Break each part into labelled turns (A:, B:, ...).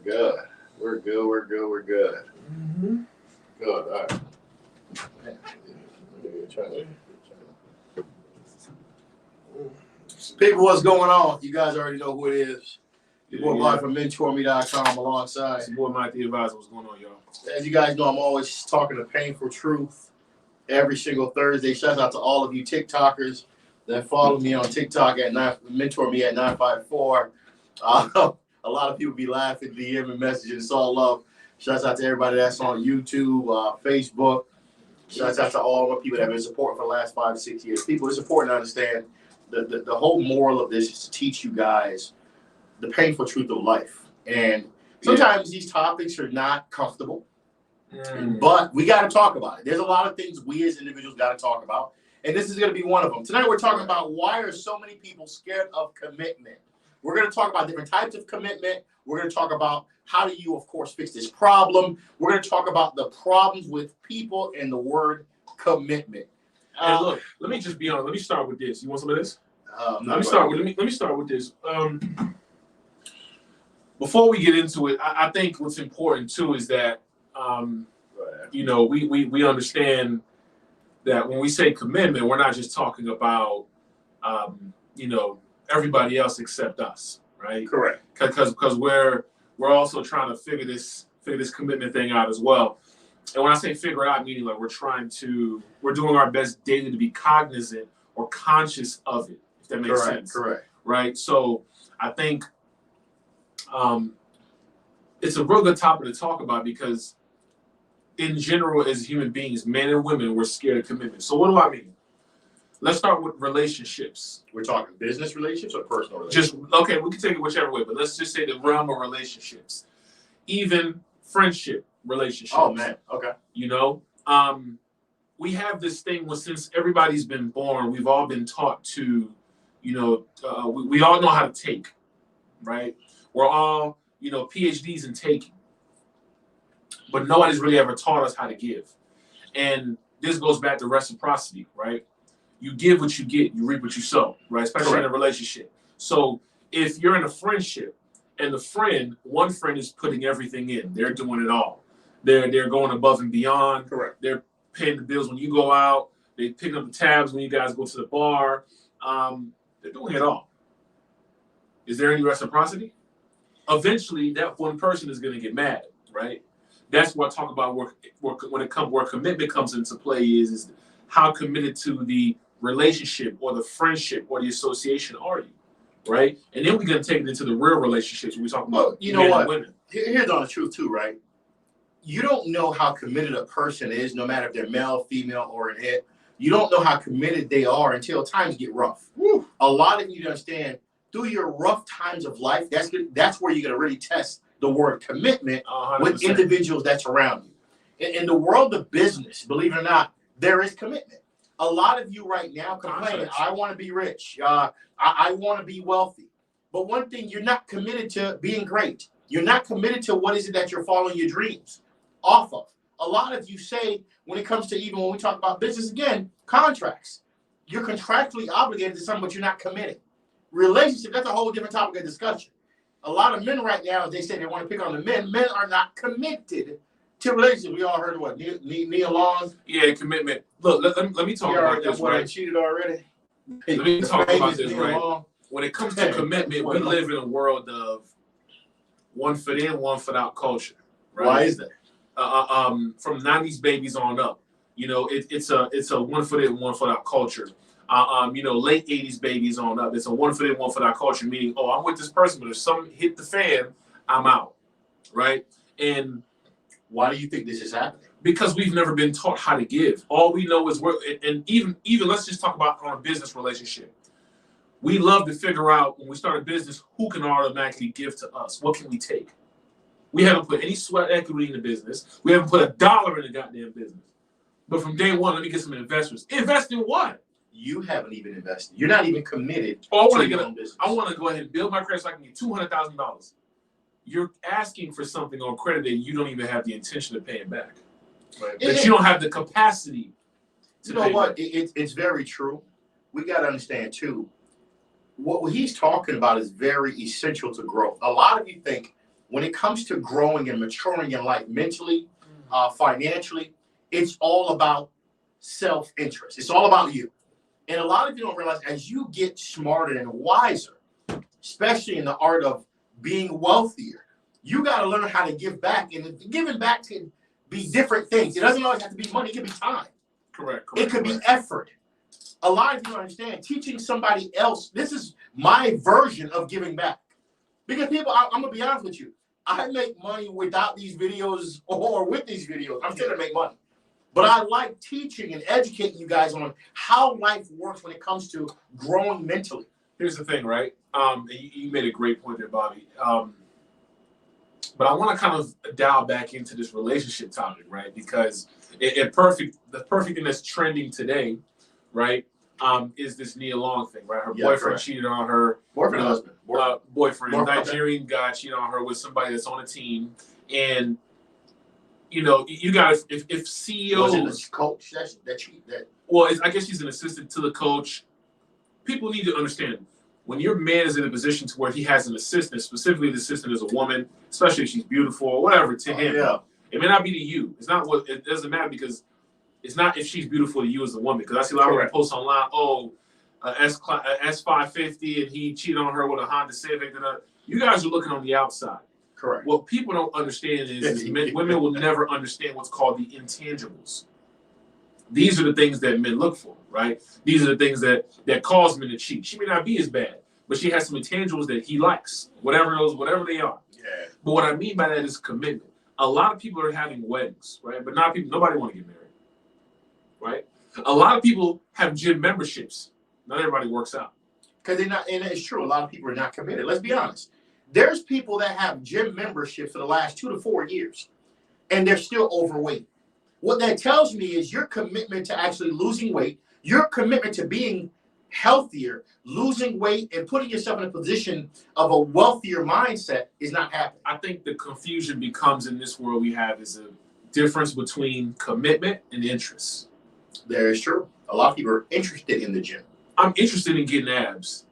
A: good. We're good.
B: Mm-hmm.
A: Good. All right. People, what's going on? You guys already know who it is. Your boy Bob from MentorMe.com alongside.
B: It's your boy Mike the Advisor. What's going on, y'all?
A: As you guys know, I'm always talking the painful truth every single Thursday. Shout out to all of you TikTokers that follow me on TikTok at Mentor Me at 954. A lot of people be laughing, DM and messaging. It's all love. Shouts out to everybody that's on YouTube, Facebook. Shouts out to all the people that have been supporting for the last 5 to 6 years. People, it's important to understand the whole moral of this is to teach you guys the painful truth of life. And sometimes these topics are not comfortable, but we got to talk about it. There's a lot of things we as individuals got to talk about, and this is going to be one of them. Tonight we're talking about why are so many people scared of commitment. We're going to talk about different types of commitment. We're going to talk about how do you, of course, fix this problem. We're going to talk about the problems with people and the word commitment.
B: And look, let me just be honest. Let me start with this. You want some of this? Let me start with this. Before we get into it, I think what's important too is that we understand that when we say commitment, we're not just talking about everybody else except us, right?
A: Correct.
B: Because we're also trying to figure this commitment thing out as well. And when I say figure it out, meaning like we're doing our best daily to be cognizant or conscious of it, if that makes sense.
A: Correct.
B: Right. So I think it's a real good topic to talk about because in general, as human beings, men and women, we're scared of commitment. So what do I mean? Let's start with relationships.
A: We're talking business relationships or personal relationships?
B: Okay, we can take it whichever way, but let's just say the realm of relationships. Even friendship relationships.
A: Oh, man. Okay.
B: We have this thing where since everybody's been born, we've all been taught to, we all know how to take, right? We're all, PhDs in taking. But nobody's really ever taught us how to give. And this goes back to reciprocity, right? You give what you get, you reap what you sow, right? Especially in a relationship. So if you're in a friendship and one friend is putting everything in, they're doing it all. They're going above and beyond.
A: Correct.
B: They're paying the bills when you go out. They pick up the tabs when you guys go to the bar. They're doing it all. Is there any reciprocity? Eventually, that one person is going to get mad, right? That's what I talk about where commitment comes into play is how committed to the relationship or the friendship or the association are you, right? And then we're going to take it into the real relationships when we talk about men and women.
A: Here's on the truth too, right? You don't know how committed a person is, no matter if they're male, female, or an it. You don't know how committed they are until times get rough. Woo. A lot of you understand through your rough times of life, that's where you're going to really test the word commitment 100%. With individuals that's around you. In the world of business, believe it or not, there is commitment. A lot of you right now complain, I want to be rich. I want to be wealthy. But one thing, you're not committed to being great. You're not committed to what is it that you're following your dreams off of. A lot of you say, when it comes to even when we talk about business, again, contracts. You're contractually obligated to something, but you're not committing. Relationship, that's a whole different topic of discussion. A lot of men right now, they say they want to pick on the men. Men are not committed to relationships. We all heard what Neil Long.
B: Yeah, commitment. Look, let me talk about this.
A: Right? Cheated already.
B: Let me talk about this. Right. When it comes to commitment, we live in a world of one foot in, one foot out culture. Right?
A: Why is that?
B: From 90s babies on up, it's a 1 foot in, 1 foot out culture. Late 80s babies on up. It's a 1 foot in, 1 foot out culture, meaning, I'm with this person, but if something hit the fan, I'm out, right? And
A: why do you think this is happening?
B: Because we've never been taught how to give. All we know is and even let's just talk about on a business relationship. We love to figure out when we start a business, who can automatically give to us? What can we take? We haven't put any sweat equity in the business. We haven't put $1 in the goddamn business. But from day one, let me get some investors. Invest in what?
A: You haven't even invested. You're not even committed
B: to your own business. I want to go ahead and build my credit so I can get $200,000. You're asking for something on credit that you don't even have the intention of paying back. Right? That you don't have the capacity to pay back.
A: It's very true. We got to understand, too, what he's talking about is very essential to growth. A lot of you think when it comes to growing and maturing in life, mentally, financially, it's all about self-interest. It's all about you. And a lot of you don't realize as you get smarter and wiser, especially in the art of being wealthier, you got to learn how to give back. And giving back can be different things. It doesn't always have to be money. It could be time.
B: Correct.
A: It could be effort. A lot of you don't understand. Teaching somebody else, this is my version of giving back. Because people, I'm going to be honest with you. I make money without these videos or with these videos. I'm still going to make money. But I like teaching and educating you guys on how life works when it comes to growing mentally.
B: Here's the thing, right? You made a great point there, Bobby. But I want to kind of dial back into this relationship topic, right? Because the perfect thing that's trending today, right, is this Nia Long thing, right? Her boyfriend cheated on her.
A: Boyfriend, husband.
B: Boyfriend, Nigerian guy cheated on her with somebody that's on a team. And, you know, you guys, if CEOs...
A: Was it the coach that cheated?
B: Well, I guess she's an assistant to the coach. People need to understand, when your man is in a position to where he has an assistant, specifically the assistant is a woman, especially if she's beautiful or whatever, to him, it may not be to you. It's not what it doesn't matter because it's not if she's beautiful to you as a woman. Because I see a lot of people post online, S550 and he cheated on her with a Honda Civic. You guys are looking on the outside.
A: Correct.
B: What people don't understand is women will never understand what's called the intangibles. These are the things that men look for, right? These are the things that cause men to cheat. She may not be as bad, but she has some intangibles that he likes, whatever they are.
A: Yeah.
B: But what I mean by that is commitment. A lot of people are having weddings, right? But nobody want to get married, right? A lot of people have gym memberships. Not everybody works out.
A: Because they're not, and it's true, a lot of people are not committed. Let's be honest. There's people that have gym memberships for the last 2 to 4 years, and they're still overweight. What that tells me is your commitment to actually losing weight, your commitment to being healthier, losing weight, and putting yourself in a position of a wealthier mindset is not happening.
B: I think the confusion becomes in this world we have is a difference between commitment and interest.
A: That is true. A lot of people are interested in the gym.
B: I'm interested in getting abs,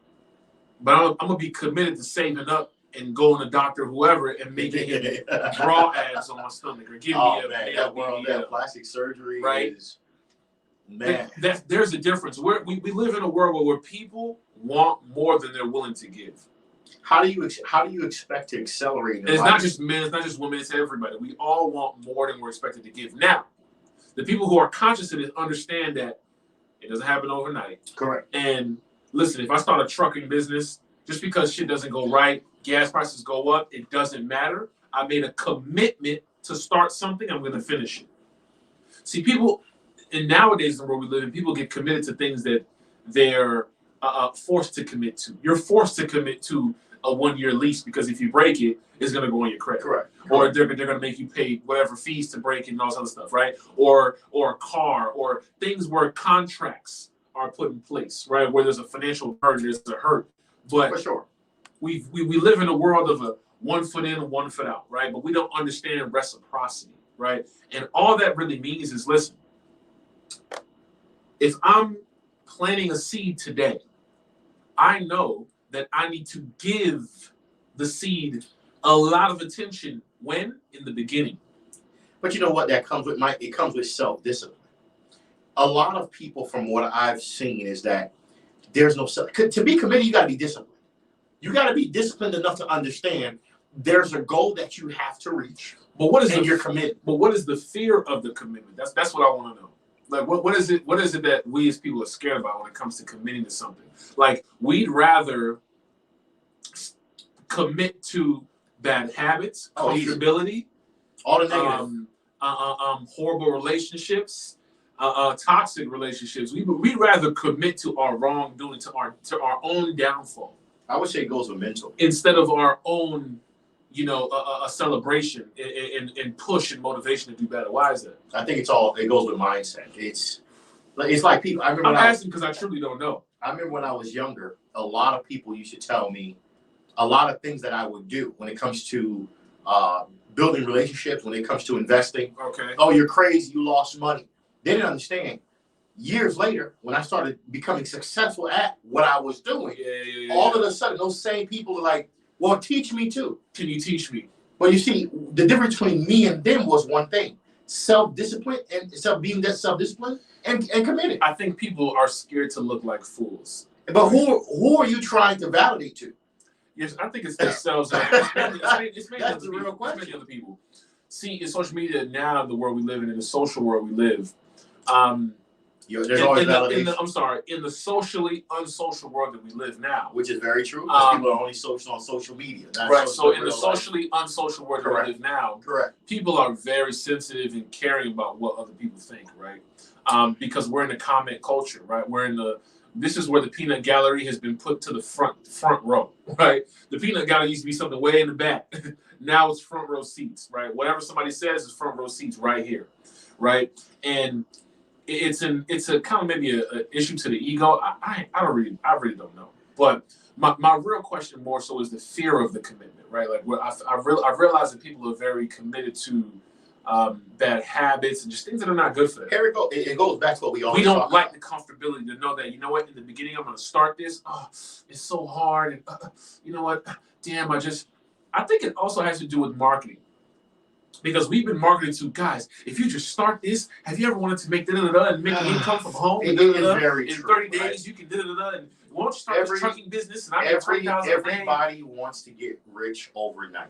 B: but I'm going to be committed to saving up and going to doctor whoever and making him draw abs on my stomach or give me
A: that plastic surgery
B: right?
A: is, man.
B: There's a difference. We live in a world where people want more than they're willing to give.
A: How do you expect to accelerate?
B: And it's not just men, it's not just women, it's everybody. We all want more than we're expected to give. Now, the people who are conscious of it understand that it doesn't happen overnight.
A: Correct.
B: And listen, if I start a trucking business, just because shit doesn't go right, gas prices go up, it doesn't matter. I made a commitment to start something, I'm going to finish it. See, people, and nowadays in the world we live in, people get committed to things that they're forced to commit to. You're forced to commit to a 1-year lease because if you break it, it's going to go on your credit.
A: Correct.
B: Or they're going to make you pay whatever fees to break it and all this other stuff, right? Or a car, or things where contracts are put in place, right? Where there's a financial burden, there's a hurt. But
A: for sure,
B: we live in a world of a 1 foot in and 1 foot out, right? But we don't understand reciprocity, right? And all that really means is, listen, if I'm planting a seed today, I know that I need to give the seed a lot of attention. When? In the beginning.
A: But you know what? That comes with it comes with self-discipline. A lot of people, from what I've seen, is that there's no to be committed. You got to be disciplined. You got to be disciplined enough to understand there's a goal that you have to reach.
B: But what is
A: you're committed?
B: But what is the fear of the commitment? That's what I want to know. Like, what is it? What is it that we as people are scared about when it comes to committing to something? Like, we'd rather commit to bad habits, comfortability,
A: all the negative,
B: horrible relationships, toxic relationships. We'd rather commit to our wrongdoing, to our own downfall.
A: I would say it goes with mental
B: instead of our own, a celebration and push and motivation to do better. Why is that?
A: I think it goes with mindset. It's like people.
B: I'm asking because I truly don't know.
A: I remember when I was younger, a lot of people used to tell me a lot of things that I would do when it comes to building relationships, when it comes to investing.
B: Okay.
A: Oh, you're crazy. You lost money. They didn't understand. Years later, when I started becoming successful at what I was doing, all of a sudden, those same people are like, well, teach me too.
B: Can you teach me?
A: Well, you see, the difference between me and them was one thing: self-discipline and being that self-disciplined and committed.
B: I think people are scared to look like fools.
A: But who are you trying to validate to?
B: Yes, I think it's themselves. It's mainly
A: That's the real question.
B: It's mainly other people. See, in social media now, the world we live in the social world we live,
A: there's always validation.
B: I'm sorry, in the socially unsocial world that we live now,
A: which is very true. Because people are only social on social media.
B: Right. So in the socially unsocial world that we live now, people are very sensitive and caring about what other people think, right? Because we're in the comment culture, right? This is where the peanut gallery has been put to the front row, right? The peanut gallery used to be something way in the back. Now it's front row seats, right? Whatever somebody says is front row seats right here, right? And it's a kind of maybe an issue to the ego. I really don't know. But my real question more so is the fear of the commitment, right? Like I've realized that people are very committed to bad habits and just things that are not good for them.
A: Here it goes back to what we always
B: We don't like the comfortability to know that, you know what, in the beginning I'm going to start this. Oh, it's so hard. And, you know what? Damn, I think it also has to do with marketing. Because we've been marketing to guys, if you just start this, have you ever wanted to make da-da-da-da and make income from home?
A: It is very
B: in
A: true,
B: 30 days, right? You can da-da-da-da. And won't you start this trucking business? And I
A: everybody wants to get rich overnight.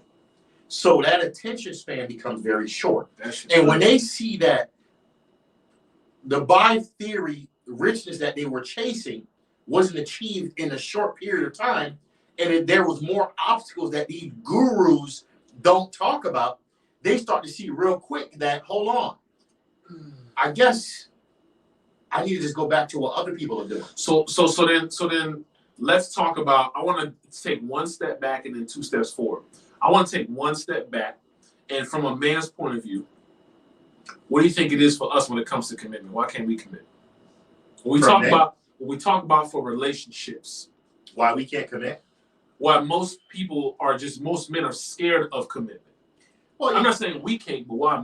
A: So that attention span becomes very short. And when they see that the by theory richness that they were chasing wasn't achieved in a short period of time, and there was more obstacles that these gurus don't talk about, they start to see real quick that, hold on, I guess I need to just go back to what other people are doing.
B: So then let's talk about, I want to take one step back and then 2 steps forward. I want to take one step back, and from a man's point of view, what do you think it is for us when it comes to commitment? Why can't we commit? When we talk about for relationships,
A: why we can't commit?
B: Why most men are scared of commitment. Well, I'm not saying we can't, but why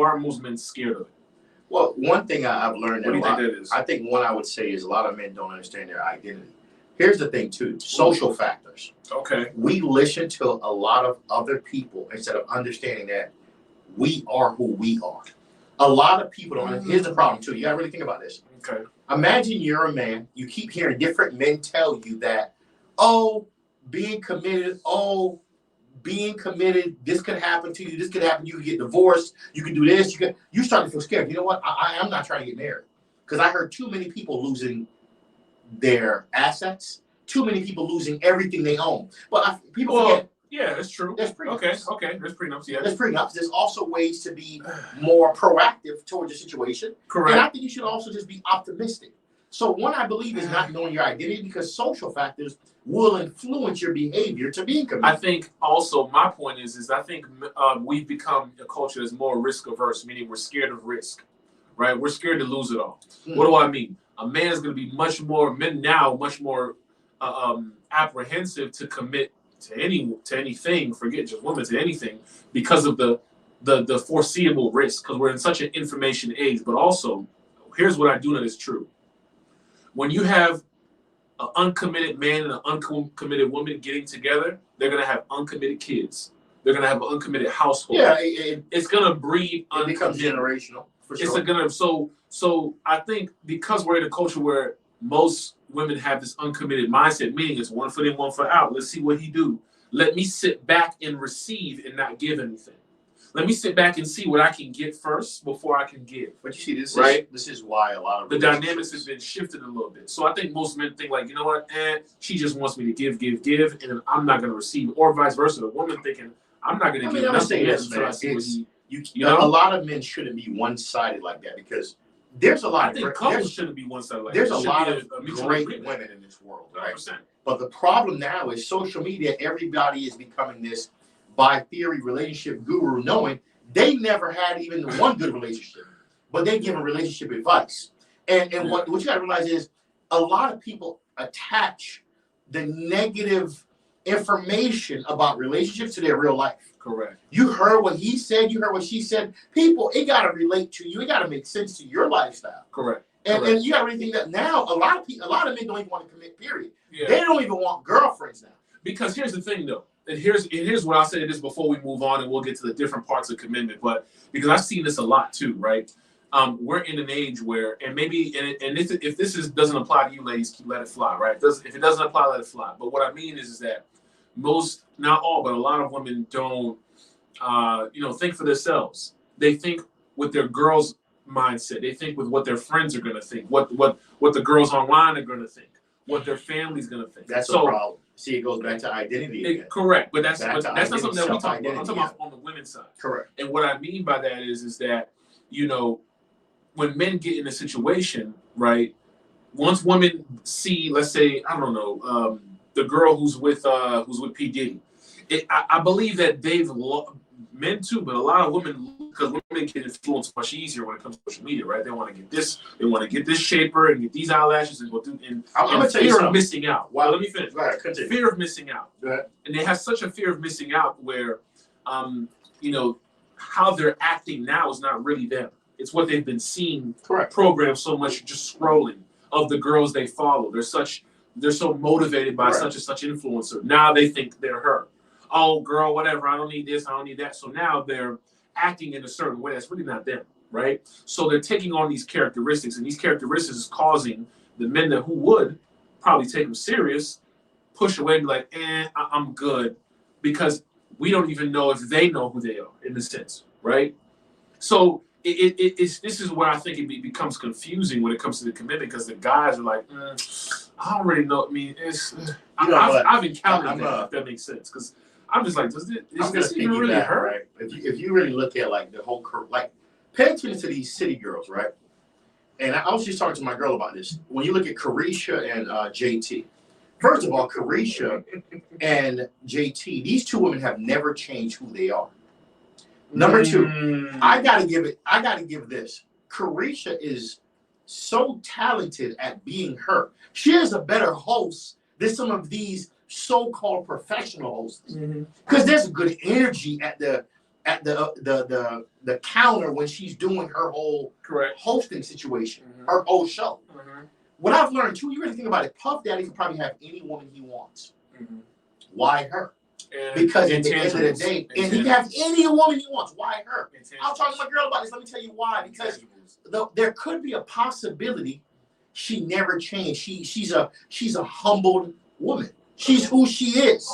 B: are most men scared of it?
A: Well, one thing I've learned
B: what do you think that is?
A: I think one I would say is a lot of men don't understand their identity. Here's the thing too, social factors.
B: Okay.
A: We listen to a lot of other people instead of understanding that we are who we are. A lot of people don't. Here's the problem too. You gotta really think about this.
B: Okay.
A: Imagine you're a man. You keep hearing different men tell you that, oh, being committed, this could happen to you. This could happen. You could get divorced. You can do this. You start to feel scared. You know what? I'm not trying to get married because I heard too many people losing their assets. Too many people losing everything they own. But people forget.
B: Yeah, that's true.
A: There's prenups.
B: Okay. There's prenups. Yeah.
A: There's prenups. There's also ways to be more proactive towards the situation.
B: Correct.
A: And I think you should also just be optimistic. So one, I believe, is not knowing your identity because social factors will influence your behavior to being committed.
B: I think also my point is I think we've become a culture that's more risk averse, meaning we're scared of risk, right? We're scared to lose it all. What do I mean? A man is going to be much more apprehensive to commit to anything. Forget just women, to anything, because of the foreseeable risk. Because we're in such an information age. But also, here's what I do know is true. When you have an uncommitted man and an uncommitted woman getting together, they're going to have uncommitted kids. They're going to have an uncommitted household.
A: Yeah,
B: it's going to breed
A: it becomes generational. For sure.
B: It's going to so I think because we're in a culture where most women have this uncommitted mindset, meaning it's 1 foot in, 1 foot out. Let's see what he do. Let me sit back and receive and not give anything. Let me sit back and see what I can get first before I can give.
A: But you see, this is why a lot of
B: the dynamics have been shifted a little bit. So I think most men think like, you know what, she just wants me to give, and then I'm not going to receive, or vice versa. The woman thinking, I'm not going to give nothing until I see what he.
A: A lot of men shouldn't be one-sided like that because there's a lot.
B: I think couples shouldn't be one-sided like
A: that. There's
B: a
A: lot of great women in this world, right?
B: 100%.
A: But the problem now is social media. Everybody is becoming this by theory relationship guru, knowing they never had even one good relationship, but they give a relationship advice. And what you got to realize is a lot of people attach the negative information about relationships to their real life.
B: Correct.
A: You heard what he said. You heard what she said. People, it got to relate to you. It got to make sense to your lifestyle.
B: Correct.
A: And you got to really think that now a lot of men don't even want to commit. Period.
B: Yeah.
A: They don't even want girlfriends now.
B: Because here's the thing, though. and here's what I'll say to this before we move on, and we'll get to the different parts of commitment. But because I've seen this a lot too, right? We're in an age where, and maybe, and if doesn't apply to you, ladies, let it fly, right? If it doesn't apply, let it fly. But what I mean is that most, not all, but a lot of women don't, think for themselves. They think with their girls' mindset. They think with what their friends are going to think, what the girls online are going to think, what their family's going to think.
A: That's a problem. See, it goes back to identity again.
B: Correct, but that's not something that we talk about. I'm talking about on the women's side.
A: Correct.
B: And what I mean by that is that, when men get in a situation, right? Once women see, let's say, I don't know, the girl who's with P. Diddy, I believe that men too, but a lot of women, because women get influenced much easier when it comes to social media, right? They want to get this shaper and get these eyelashes and go through, and
A: I'm gonna tell you
B: fear
A: something.
B: of missing out. Well, let me finish.
A: Go ahead, continue.
B: Fear of missing out.
A: Go ahead.
B: And they have such a fear of missing out where, how they're acting now is not really them. It's what they've been seeing programmed so much, just scrolling of the girls they follow. They're so motivated by such and such influencer. Now they think they're her. Oh, girl, whatever. I don't need this. I don't need that. So now they're acting in a certain way that's really not them, right? So they're taking on these characteristics, and these characteristics is causing the men who would probably take them serious, push away and be like, I'm good, because we don't even know if they know who they are in a sense, right? So this is where I think it becomes confusing when it comes to the commitment, because the guys are like, I don't really know. I mean, I've encountered that, if that makes sense, because I'm just like, is this even really her?
A: Right? If you really look at like the whole pay attention to these city girls, right? And I was just talking to my girl about this. When you look at Carisha and JT, first of all, Carisha and JT, these two women have never changed who they are. Number two, I gotta give this. Carisha is so talented at being her. She is a better host than some of these so-called professional hosts, because there's good energy at the counter when she's doing her whole hosting situation, her whole show. What I've learned too, you really think about it, Puff Daddy can probably have any woman he wants. Why her? Because at the end of the day, and he can have any woman he wants. Why her? I was talking to my girl about this. Let me tell you why. Because there could be a possibility she never changed. She's a humbled woman. She's who she is.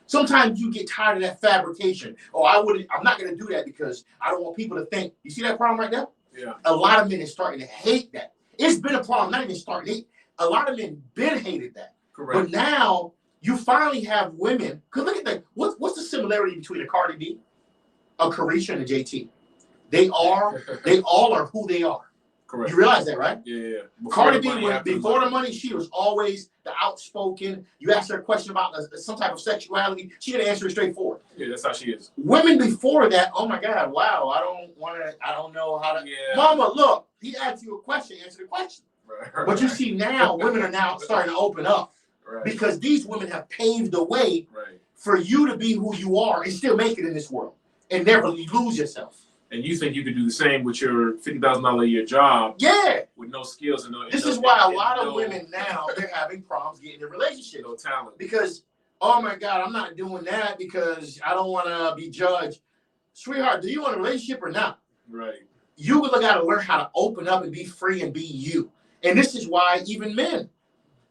A: Sometimes you get tired of that fabrication. Oh, I'm not going to do that because I don't want people to think. You see that problem right there?
B: Yeah. A
A: lot of men are starting to hate that. It's been a problem. Not even starting to hate. A lot of men been hated that.
B: Correct.
A: But now you finally have women. Because look at that. What's the similarity between a Cardi B, a Carisha, and a JT? They all are who they are.
B: Correct.
A: You realize that, right?
B: Yeah.
A: Cardi B, before the money, she was always the outspoken. You asked her a question about some type of sexuality, she could answer it straightforward.
B: Yeah, that's how she is.
A: Women before that, oh my God, wow, I don't know how to. Yeah. Mama, look, he asked you a question, answer the question. Right. But you see now, women are now starting to open up, because these women have paved the way for you to be who you are and still make it in this world and never lose yourself.
B: And you think you could do the same with your $50,000 a year job?
A: Yeah.
B: With no skills and no.
A: This is why a lot of women now, they're having problems getting in relationships.
B: No talent.
A: Because, oh my God, I'm not doing that because I don't want to be judged. Sweetheart, do you want a relationship or not?
B: Right.
A: You got to learn how to open up and be free and be you. And this is why even men,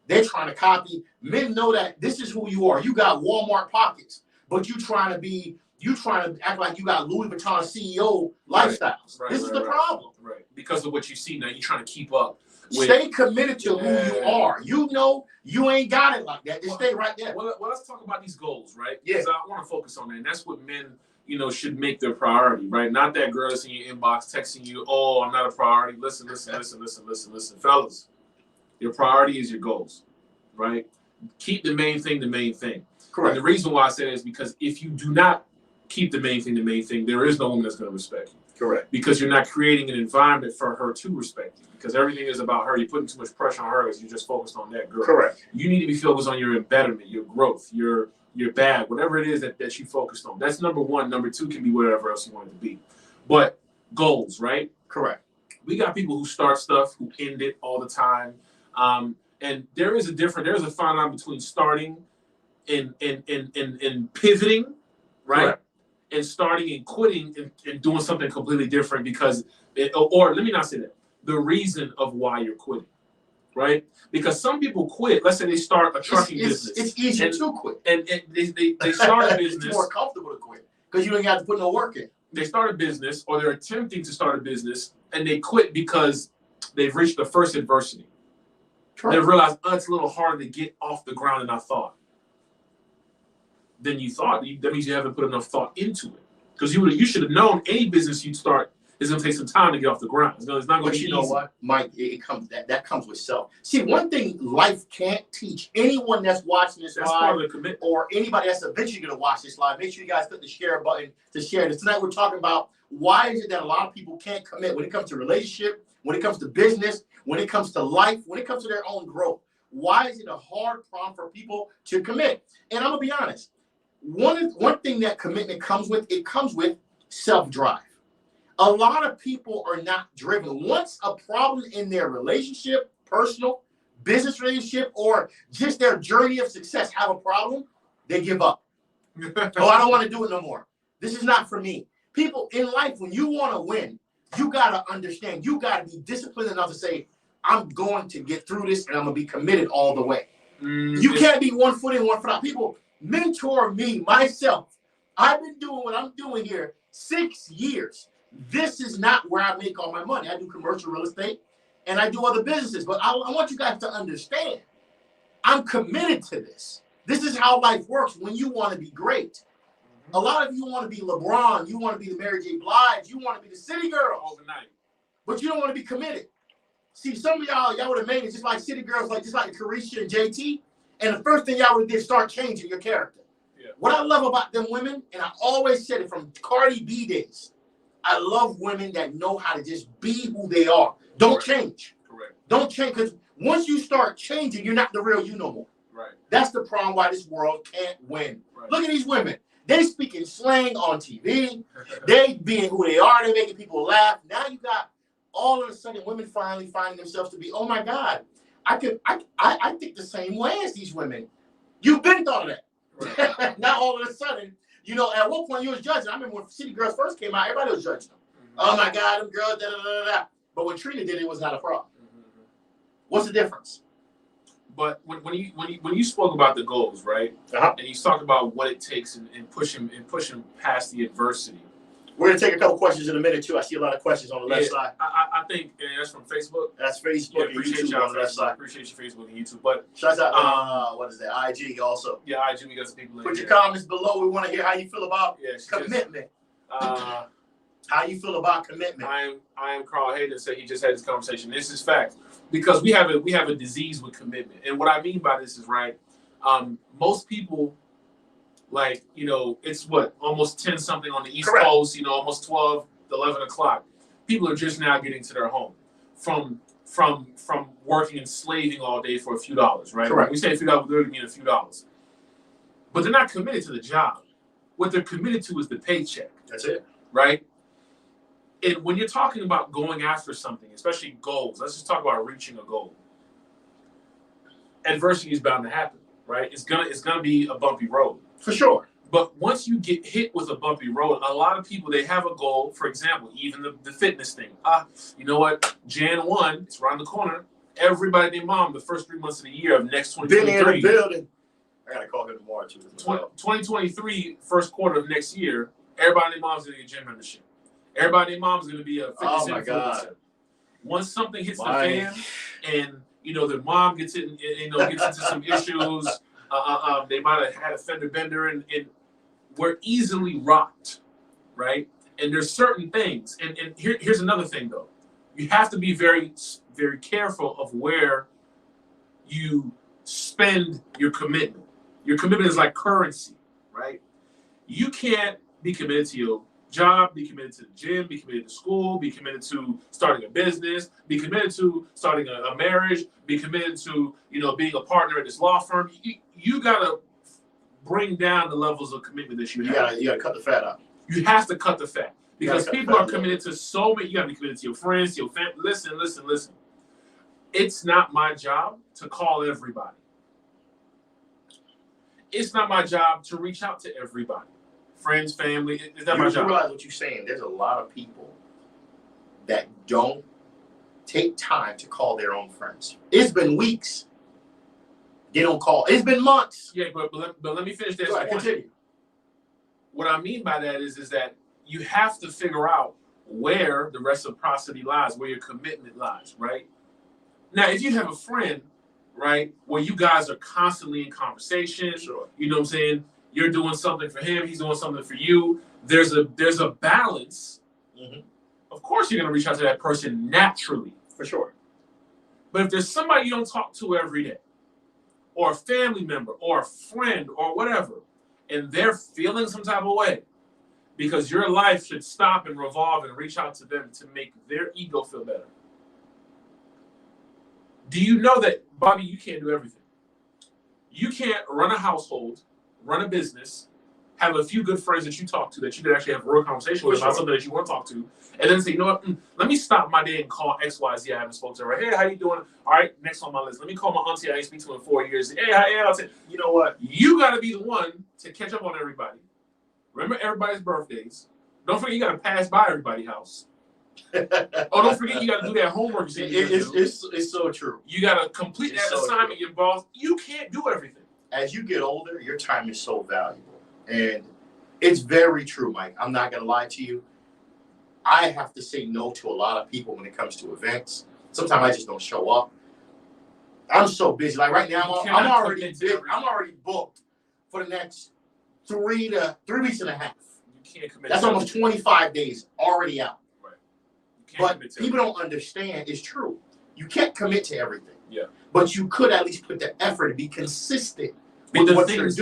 A: they're trying to copy. Men know that this is who you are. You got Walmart pockets, but you trying to act like you got Louis Vuitton CEO lifestyles. This is the problem.
B: Right. Because of what you see now, you're trying to keep up.
A: Stay committed to who you are. You know you ain't got it like that. Just stay right there.
B: Well, let's talk about these goals, right?
A: Yeah.
B: Because I want to focus on that. And that's what men, should make their priority, right? Not that girl that's in your inbox texting you, oh, I'm not a priority. Listen. Fellas, your priority is your goals, right? Keep the main thing the main thing.
A: Correct.
B: And the reason why I say that is because if you do not keep the main thing, there is no woman that's going to respect you.
A: Correct.
B: Because you're not creating an environment for her to respect you. Because everything is about her. You're putting too much pressure on her because you're just focused on that girl.
A: Correct.
B: You need to be focused on your embetterment, your growth, your bag, whatever it is that you focused on. That's number one. Number two can be whatever else you want it to be. But goals, right?
A: Correct.
B: We got people who start stuff, who end it all the time. And there's a fine line between starting in pivoting, right?
A: Correct.
B: And starting and quitting and doing something completely different because, or let me not say that, the reason of why you're quitting, right? Because some people quit. Let's say they start a trucking business.
A: It's easier to quit.
B: And they start a business.
A: It's more comfortable to quit because you don't have to put no work in.
B: They start a business or they're attempting to start a business and they quit because they've reached the first adversity. Correct. They realize, it's a little harder to get off the ground than I thought. Than you thought. That means you haven't put enough thought into it. Because you should have known any business you start is going to take some time to get off the ground. It's not going to be easy. But you know what, Mike? That comes with self. See, one thing life can't teach anyone that's watching this live, part of the commitment, or anybody that's eventually going to watch this live. Make sure you guys click the share button to share this. Tonight we're talking about why is it that a lot of people can't commit when it comes to relationship, when it comes to business, when it comes to life, when it comes to their own growth. Why is it a hard problem for people to commit? And I'm going to be honest. One thing that commitment comes with, it comes with self-drive. A lot of people are not driven. Once a problem in their relationship, personal, business relationship, or just their journey of success have a problem, they give up. Oh, I don't want to do it no more. This is not for me. People in life, when you want to win, you got to understand, you got to be disciplined enough to say, I'm going to get through this and I'm going to be committed all the way. You can't be 1 foot in, 1 foot out. People mentor me, myself. I've been doing what I'm doing here 6 years. This is not where I make all my money. I do commercial real estate and I do other businesses. But I want you guys to understand, I'm committed to this. This is how life works when you want to be great. A lot of you want to be LeBron. You want to be the Mary J. Blige. You want to be the city girl overnight. But you don't want to be committed. See, some of y'all would have made it just like city girls, just like Carisha and JT. And the first thing y'all would do is start changing your character. Yeah. What I love about them women, and I always said it from Cardi B days, I love women that know how to just be who they are. Don't change. Correct. Don't change, because once you start changing, you're not the real you no more. Right. That's the problem why this world can't win. Right. Look at these women. They speaking slang on TV. They being who they are. They making people laugh. Now you got all of a sudden women finally finding themselves to be, oh my God, I think the same way as these women. You've been thought of that. Right. Now all of a sudden, at one point you was judging. I remember when City Girls first came out, everybody was judging them. Mm-hmm. Oh my God, them girls, da da da da. But when Trina did it, was not a problem. Mm-hmm. What's the difference? But when you spoke about the goals, right? Uh-huh. And you talked about what it takes and pushing past the adversity. We're gonna take a couple questions in a minute too. I see a lot of questions on the left side. I think that's from Facebook. That's Facebook. Yeah, appreciate y'all on the left side. Appreciate your Facebook and YouTube. But shout out what is that? IG also. Yeah, IG. We got some people. Put your comments below. We want to hear how you feel about commitment. How you feel about commitment? I am Carl Hayden. Said he just had this conversation. This is fact because we have a disease with commitment, and what I mean by this is right. Most people. It's almost 10 something on the East Correct. Coast, almost 12, 11 o'clock. People are just now getting to their home from working and slaving all day for a few dollars, right? Correct. When we say a few dollars, we literally mean a few dollars. But they're not committed to the job. What they're committed to is the paycheck. That's it. Right? And when you're talking about going after something, especially goals, let's just talk about reaching a goal. Adversity is bound to happen, right? It's gonna be a bumpy road. For sure. But once you get hit with a bumpy road, a lot of people, they have a goal. For example, even the fitness thing. You know what? Jan 1, it's around the corner. Everybody named mom the first 3 months of the year of next 2023. Been in the building. I got to call him tomorrow, too. 2023, first quarter of next year, everybody named mom's going to get a gym membership. Everybody named mom's going to be a fitness influencer. Once something hits the fan and, their mom gets into some issues, they might have had a fender bender and we're easily rocked, right? And there's certain things. And here's another thing, though. You have to be very, very careful of where you spend your commitment. Your commitment is like currency, right? You can't be committed to your job, be committed to the gym, be committed to school, be committed to starting a business, be committed to starting a marriage, be committed to, being a partner at this law firm. You got to bring down the levels of commitment that you have. You got to cut the fat out. You have to cut the fat because people are committed to so many. You got to be committed to your friends, to your family. Listen. It's not my job to call everybody. it's not my job to reach out to everybody. Friends, family, it's not my
A: You
B: job.
A: realize what you're saying. There's a lot of people that don't take time to call their own friends. It's been weeks. They don't call. It's been months.
B: Yeah, but let me finish this
A: Go ahead,
B: point.
A: continue.
B: What I mean by that is that you have to figure out where the reciprocity lies, where your commitment lies, right? Now, if you have a friend, right, where you guys are constantly in conversation,
A: Sure.
B: you know what I'm saying? You're doing something for him, he's doing something for you. There's a balance.
A: Mm-hmm.
B: Of course, you're gonna reach out to that person naturally.
A: For sure.
B: But if there's somebody you don't talk to every day, or a family member, or a friend, or whatever, and they're feeling some type of way, because your life should stop and revolve and reach out to them to make their ego feel better. Do you know that, Bobby, you can't do everything? You can't run a household, run a business, have a few good friends that you talk to that you can actually have a real conversation with about something that you want to talk to, and then say, you know what, let me stop my day and call XYZ I haven't spoken to her. Hey, how you doing? All right, next on my list. Let me call my auntie I ain't speak to in 4 years. Hey, I'll say, you know what? You got to be the one to catch up on everybody. Remember everybody's birthdays. Don't forget you got to pass by everybody's house. Oh, don't forget you got to do that homework.
A: It's so true.
B: You got to complete that assignment, your boss. You can't do everything.
A: As you get older, your time is so valuable. And it's very true, Mike. I'm not going to lie to you. I have to say no to a lot of people when it comes to events. Sometimes I just don't show up. I'm so busy. Like right now, I'm already booked for the next 3 weeks and a half.
B: You can't commit.
A: That's almost 25 days already out.
B: Right.
A: But people don't understand. It's true. You can't commit to everything.
B: Yeah.
A: But you could at least put the effort to be consistent
B: with
A: with
B: the things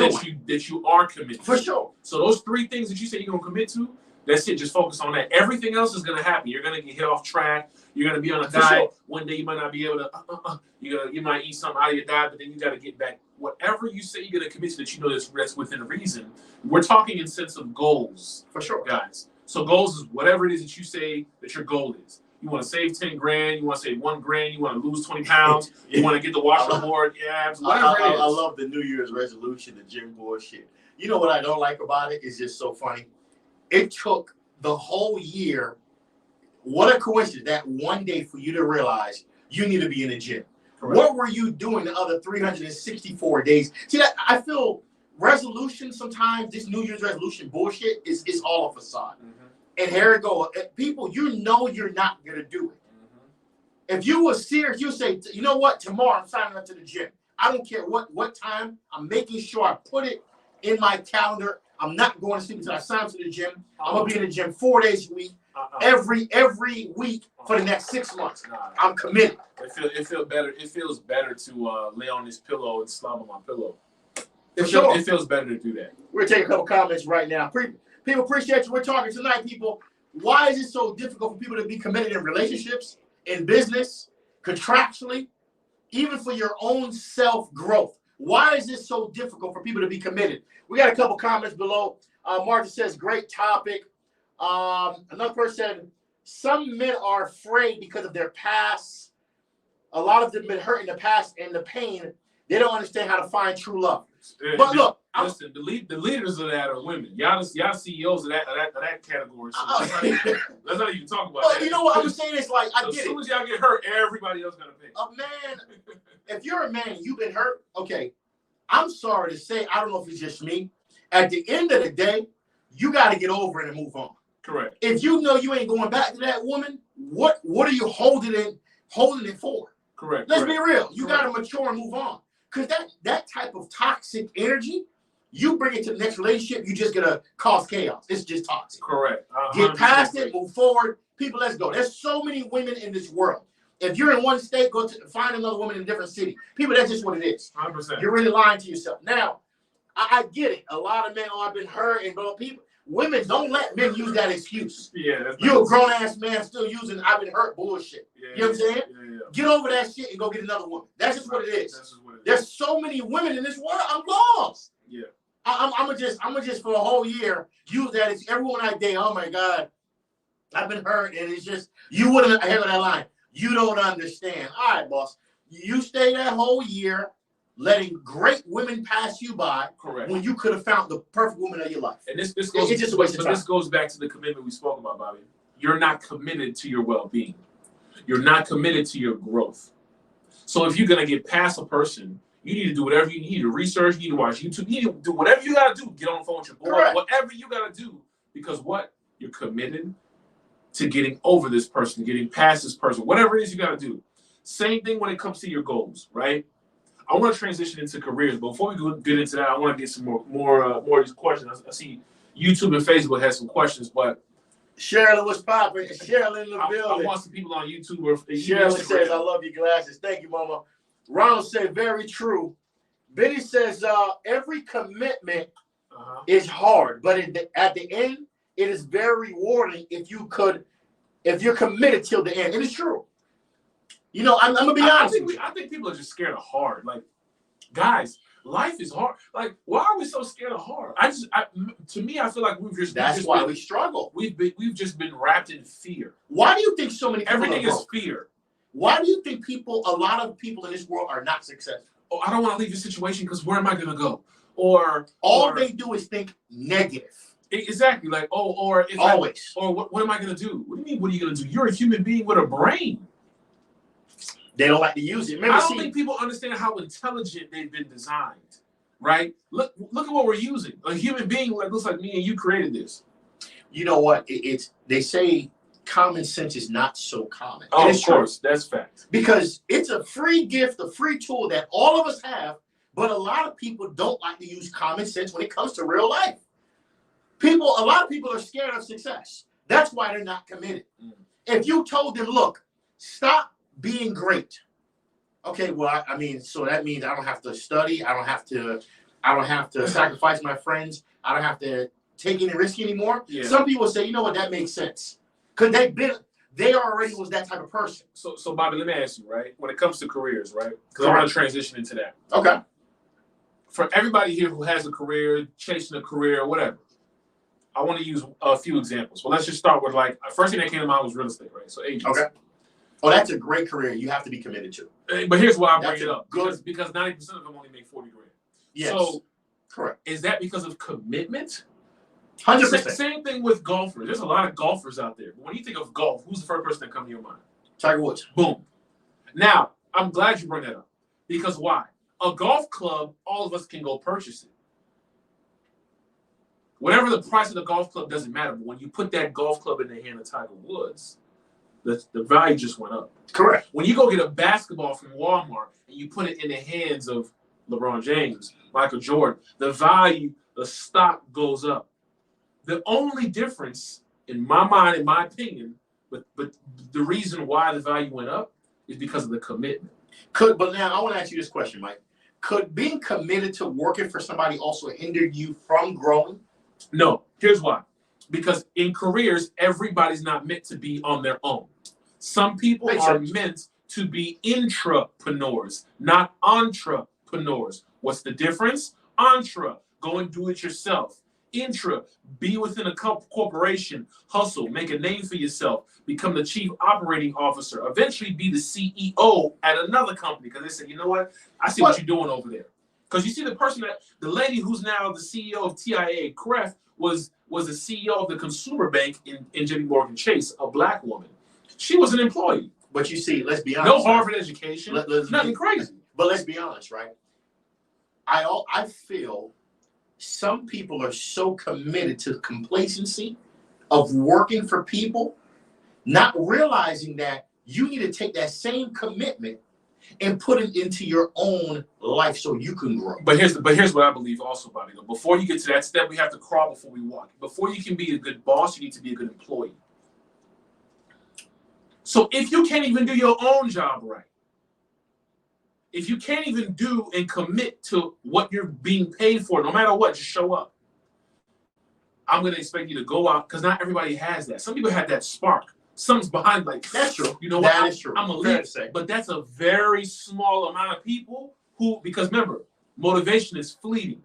B: that you are committed to.
A: For sure.
B: So those 3 things that you say you're gonna commit to, that's it. Just focus on that. Everything else is gonna happen. You're gonna get hit off track. You're gonna be on a diet. Sure. One day you might not be able to. You might eat something out of your diet, but then you got to get back. Whatever you say you're gonna commit to, that you know that's within reason. We're talking in sense of goals,
A: for sure,
B: guys. So goals is whatever it is that you say that your goal is. You want to save 10 grand. You want to save 1 grand. You want to lose 20 pounds. You want to get the washboard abs. Whatever it is.
A: I love the New Year's resolution, the gym bullshit. You know what I don't like about it? It's just so funny. It took the whole year. What a coincidence that one day for you to realize you need to be in the gym. Correct. What were you doing the other 364 days? See, that I feel resolution sometimes, this New Year's resolution bullshit is all a facade. Mm-hmm. And here it goes. People, you know you're not going to do it. Mm-hmm. If you were serious, you say, you know what, tomorrow I'm signing up to the gym. I don't care what time. I'm making sure I put it in my calendar. I'm not going to sleep until I sign up to the gym. I'm going to be in the gym 4 days a week, every week for the next 6 months. I'm committed.
B: It feels better. It feels better to lay on this pillow and slob on my pillow. It feels better to do that.
A: We're going to take a couple comments right now. People appreciate you. We're talking tonight, people. Why is it so difficult for people to be committed in relationships, in business, contractually, even for your own self-growth? Why is it so difficult for people to be committed? We got a couple comments below. Martha says, great topic. Another person said, some men are afraid because of their past. A lot of them have been hurt in the past and the pain. They don't understand how to find true love. But look,
B: listen, the leaders of that are women. Y'all CEOs of that category. So let's not even talk about that.
A: You know what I'm saying? It's like, I get it.
B: As soon as y'all get hurt, everybody else gonna pay.
A: Man, if you're a man and you've been hurt, okay, I'm sorry to say, I don't know if it's just me. At the end of the day, you got to get over it and move on.
B: Correct.
A: If you know you ain't going back to that woman, what are you holding it for?
B: Correct.
A: Let's be real. You got to mature and move on. Because that type of toxic energy, you bring it to the next relationship, you're just going to cause chaos. It's just toxic.
B: Correct.
A: Get past it, move forward. People, let's go. There's so many women in this world. If you're in one state, go to find another woman in a different city. People, that's just what it is.
B: 100%.
A: You're really lying to yourself. Now, I get it. A lot of men, I've been hurt, and people. Women, don't let men use that excuse.
B: Yeah,
A: you're a grown-ass man still using I've been hurt bullshit.
B: Yeah,
A: you know what I'm saying?
B: Yeah.
A: Get over that shit and go get another woman. That's just what it is. There's so many women in this world. I'm lost.
B: Yeah.
A: I'm just for a whole year use that as every woman I date. Oh my God, I've been hurt, and it's just you wouldn't have that line. You don't understand. All right, boss. You stay that whole year. letting great women pass you by.
B: Correct.
A: When you could have found the perfect woman of your life.
B: And this goes,
A: it's just a waste of time.
B: This goes back to the commitment we spoke about, Bobby. You're not committed to your well-being. You're not committed to your growth. So if you're gonna get past a person, you need to do whatever you need to research. You need to watch YouTube. You need to do whatever you gotta do. Get on the phone with your boy.
A: Correct.
B: Whatever you gotta do, because what? You're committed to getting over this person, getting past this person. Whatever it is you gotta do. Same thing when it comes to your goals, right? I want to transition into careers, but before we get into that, I want to get some more of these questions. I see YouTube and Facebook has some questions, but
A: Sherilyn was popping. Sherilyn in the building.
B: I want some people on YouTube or
A: Sherilyn says, "I love your glasses." Thank you, Mama. Ronald said, "Very true." Benny says, "Every commitment is hard, but at the end, it is very rewarding if you're committed till the end." It is true. You know, I'm gonna be honest.
B: I think people are just scared of hard. Like, guys, life is hard. Like, why are we so scared of hard? To me, I feel like
A: That's why we struggle.
B: We've just been wrapped in fear.
A: Why do you think so many people
B: everything is fear?
A: Why do you think a lot of people in this world are not successful?
B: Oh, I don't want to leave the situation because where am I gonna go? Or
A: they do is think negative.
B: Exactly. Like, what am I gonna do? What do you mean? What are you gonna do? You're a human being with a brain.
A: They don't like to use it.
B: I don't think people understand how intelligent they've been designed, right? Look at what we're using. A human being looks like me and you created this.
A: You know what? They say common sense is not so common.
B: Oh, of course, that's fact.
A: Because it's a free gift, a free tool that all of us have, but a lot of people don't like to use common sense when it comes to real life. A lot of people are scared of success. That's why they're not committed. If you told them, look, stop being great. Okay, well, I mean, so that means I don't have to study. I don't have to sacrifice my friends. I don't have to take any risk anymore. Yeah. Some people say, you know what, that makes sense. Because they already was that type of person.
B: So Bobby, let me ask you, right? When it comes to careers, right? Because I want to transition into that.
A: Okay.
B: For everybody here who has a career, chasing a career, or whatever, I want to use a few examples. Well, let's just start with first thing that came to mind was real estate, right? So agents.
A: Okay. Oh, that's a great career. You have to be committed to.
B: But here's why I bring it up. Because 90% of them only make 40 grand.
A: Yes.
B: So,
A: correct.
B: Is that because of commitment?
A: 100%.
B: Same thing with golfers. There's a lot of golfers out there. But when you think of golf, who's the first person that comes to your mind?
A: Tiger Woods.
B: Boom. Now, I'm glad you bring that up. Because why? A golf club, all of us can go purchase it. Whatever the price of the golf club doesn't matter. But when you put that golf club in the hand of Tiger Woods, the value just went up.
A: Correct.
B: When you go get a basketball from Walmart and you put it in the hands of LeBron James, Michael Jordan, the value, the stock goes up. The only difference, in my mind, in my opinion, but the reason why the value went up is because of the commitment.
A: But now I want to ask you this question, Mike. Could being committed to working for somebody also hinder you from growing?
B: No. Here's why. Because in careers, everybody's not meant to be on their own. Some people are meant to be intrapreneurs, not entrepreneurs. What's the difference? Intra, go and do it yourself. Intra, be within a corporation, hustle, make a name for yourself, become the chief operating officer, eventually be the CEO at another company. Because they say, you know what? I see what you're doing over there. Because you see the lady who's now the CEO of TIA, Kref, was the CEO of the consumer bank in JP Morgan Chase, a black woman. She was an employee.
A: But you see, let's be honest.
B: No Harvard education. Nothing crazy.
A: But let's be honest, right? I feel some people are so committed to complacency of working for people, not realizing that you need to take that same commitment and put it into your own life so you can grow.
B: But here's what I believe also, Bobby. Before you get to that step, we have to crawl before we walk. Before you can be a good boss, you need to be a good employee. So if you can't even do your own job right, if you can't even do and commit to what you're being paid for, no matter what, just show up. I'm going to expect you to go out, because not everybody has that. Some people have that spark. Something's behind,
A: that's true.
B: You know what?
A: That is true.
B: I'm a leader. But that's a very small amount of people because remember, motivation is fleeting.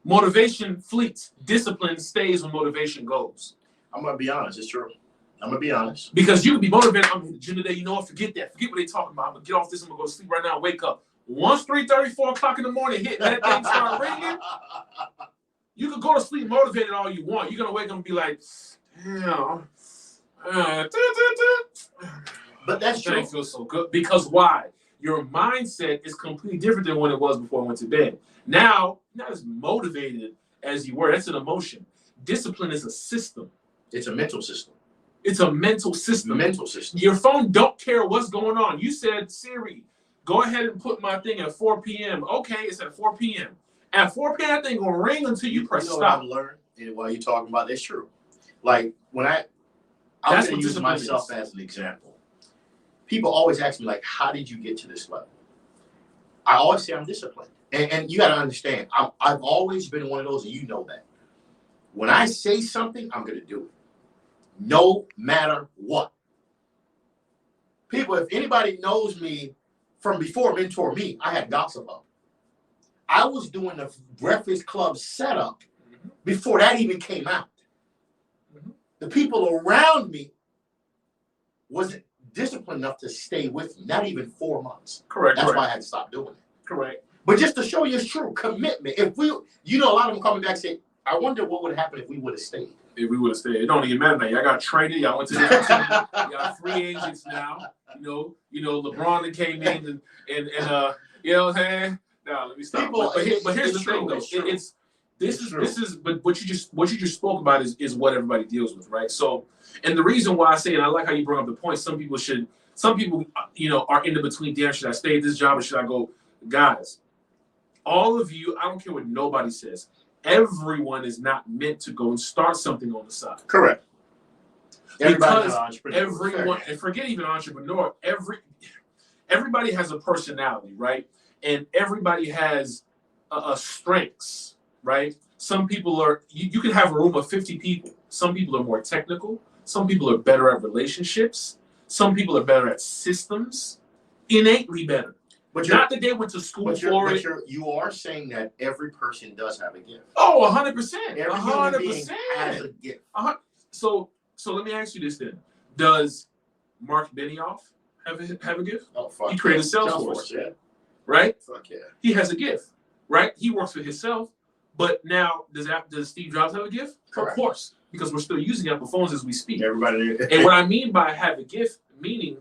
B: Motivation fleets. Discipline stays when motivation goes.
A: I'm going to be honest. It's true. I'm going to be honest.
B: Because you can be motivated. I'm in the gym today. You know what? Forget that. Forget what they're talking about. I'm going to get off this. I'm going to go to sleep right now. Wake up. Once 3:30, 4 o'clock in the morning hit, that thing start ringing. You can go to sleep motivated all you want. You're gonna wake up and be like, damn.
A: But that's true.
B: That feels so good. Because why? Your mindset is completely different than when it was before I went to bed. Now, not as motivated as you were. That's an emotion. Discipline is a system.
A: It's a mental system.
B: It's a mental system.
A: Mental system.
B: Your phone don't care what's going on. You said, Siri, go ahead and put my thing at 4 p.m. Okay, it's at 4 p.m. At 4 p.m., that thing gonna ring until you press stop.
A: What I've learned, and while you're talking about it's true. Like when I'm gonna use myself as an example. People always ask me, like, how did you get to this level? I always say I'm disciplined. And you got to understand, I've always been one of those, and you know that. When I say something, I'm going to do it. No matter what. People, if anybody knows me from before Mentor Me, I had Gossip Up. I was doing the Breakfast Club setup before that even came out. The people around me wasn't disciplined enough to stay with me, not even 4 months.
B: Correct.
A: That's why I had to stop doing it.
B: Correct.
A: But just to show you it's true, commitment. If we, a lot of them coming back say, I wonder what would happen if we would have stayed.
B: If we would have stayed. It don't even matter now. Y'all got traded. Y'all went to the other team. Y'all free agents now. You know, LeBron that came in and you know what I'm saying? Now let me stop.
A: People,
B: but here's the thing though. But what you just spoke about is what everybody deals with, right? So, and the reason why I say, and I like how you brought up the point, some people are in the between. Damn, should I stay at this job or should I go? Guys, all of you, I don't care what nobody says. Everyone is not meant to go and start something on the side.
A: Correct.
B: Because everyone, and forget even entrepreneur, everybody has a personality, right? And everybody has strengths, right? Some people are, you can have a room of 50 people. Some people are more technical. Some people are better at relationships. Some people are better at systems, innately better. But not that they went to school for it.
A: You are saying that every person does have a gift.
B: Oh, 100%.
A: Every 100% has a gift.
B: So let me ask you this then. Does Mark Benioff have a gift?
A: Oh, fuck.
B: He created Salesforce.
A: Yeah.
B: Right?
A: Fuck yeah.
B: He has a gift, right? He works for himself. But now, does Steve Jobs have a gift?
A: Correct.
B: Of course, because we're still using Apple phones as we speak.
A: Everybody.
B: And what I mean by have a gift, meaning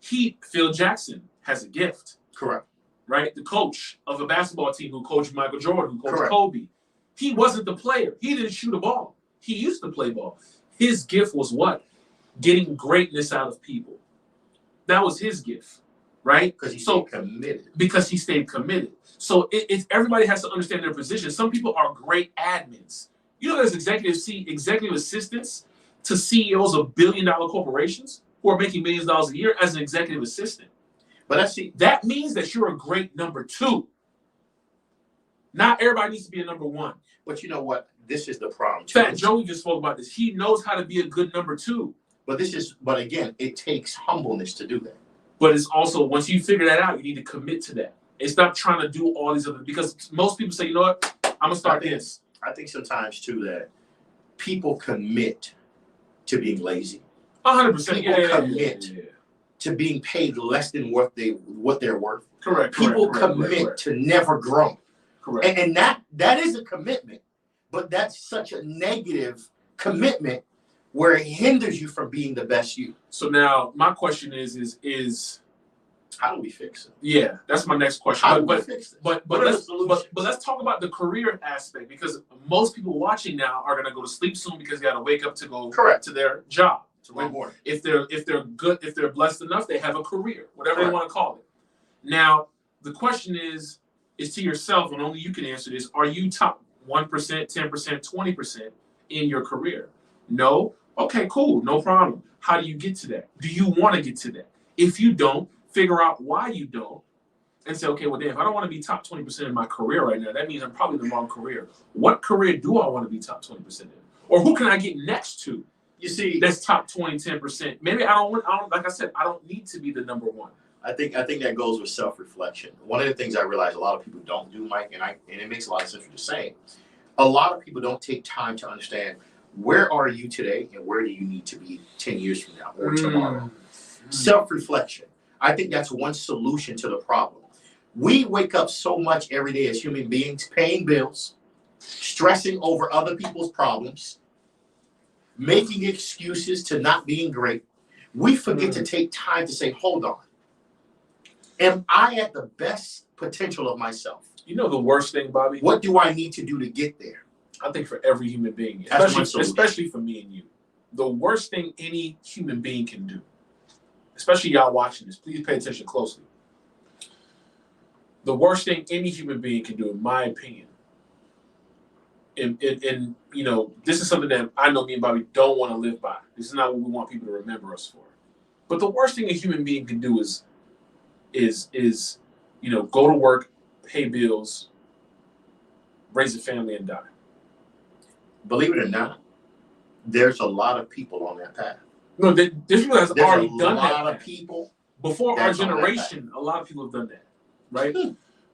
B: Phil Jackson has a gift.
A: Correct.
B: Right? The coach of a basketball team who coached Michael Jordan, who coached
A: Correct.
B: Kobe. He wasn't the player. He didn't shoot a ball. He used to play ball. His gift was what? Getting greatness out of people. That was his gift. Right?
A: Because he stayed committed.
B: Because he stayed committed. So everybody has to understand their position. Some people are great admins. You know, there's executive assistants to CEOs of billion-dollar corporations who are making millions of dollars a year as an executive assistant.
A: But
B: that means that you're a great number two. Not everybody needs to be a number one.
A: But you know what? This is the problem.
B: Fat Joey just spoke about this. He knows how to be a good number two.
A: But again, it takes humbleness to do that.
B: But it's also, once you figure that out, you need to commit to that. And stop trying to do all these other, because most people say, you know what, I'm going to start this.
A: I think sometimes, too, that people commit to being lazy.
B: 100%.
A: People commit to being paid less than what they're worth.
B: Correct.
A: People commit to never growing.
B: Correct.
A: And that is a commitment, but that's such a negative commitment where it hinders you from being the best you.
B: So now my question is
A: how do we fix it?
B: Yeah, that's my next question.
A: How do we fix this?
B: But let's talk about the career aspect, because most people watching now are gonna go to sleep soon because they gotta wake up to go to their job. If they're good, if they're blessed enough, they have a career, whatever they want to call it. Now, the question is to yourself, and only you can answer this: are you top 1%, 10%, 20% in your career? No? Okay, cool, no problem. How do you get to that? Do you want to get to that? If you don't, figure out why you don't, and say, okay, well, then if I don't want to be top 20% in my career right now, that means I'm probably in the wrong career. What career do I want to be top 20% in? Or who can I get next to?
A: You see,
B: that's top 20, 10%. Maybe I don't, like I said, I don't need to be the number one.
A: I think that goes with self-reflection. One of the things I realize a lot of people don't do, Mike, and it makes a lot of sense what you're saying. A lot of people don't take time to understand, where are you today and where do you need to be 10 years from now or tomorrow? Self-reflection. I think that's one solution to the problem. We wake up so much every day as human beings, paying bills, stressing over other people's problems, making excuses to not being great. We forget to take time to say, hold on. Am I at the best potential of myself?
B: You know the worst thing, Bobby?
A: What do I need to do to get there?
B: I think for every human being, especially for me and you, the worst thing any human being can do, especially y'all watching this, please pay attention closely. The worst thing any human being can do, in my opinion, and you know, this is something that I know me and Bobby don't want to live by. This is not what we want people to remember us for. But the worst thing a human being can do is you know, go to work, pay bills, raise a family, and die.
A: Believe it or not, there's a lot of people on that path.
B: No, there's people that's already done that.
A: There's a lot of people.
B: Before our generation, a lot of people have done that, right?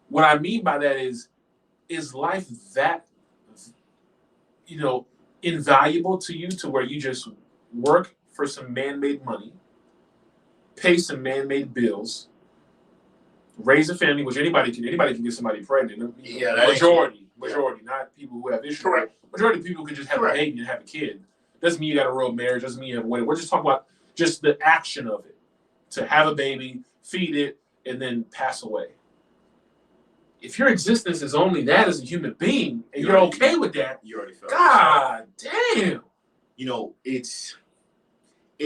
B: What I mean by that is life that, you know, invaluable to you to where you just work for some man-made money, pay some man-made bills, raise a family, which anybody can get somebody pregnant.
A: Yeah,
B: majority, not people who have issues.
A: Correct.
B: Majority of people can just have a baby and have a kid. Doesn't mean you got a real marriage. Doesn't mean you have a wedding. We're just talking about just the action of it. To have a baby, feed it, and then pass away. If your existence is only that as a human being, and you're okay with that,
A: you already felt
B: God damn.
A: You know, it's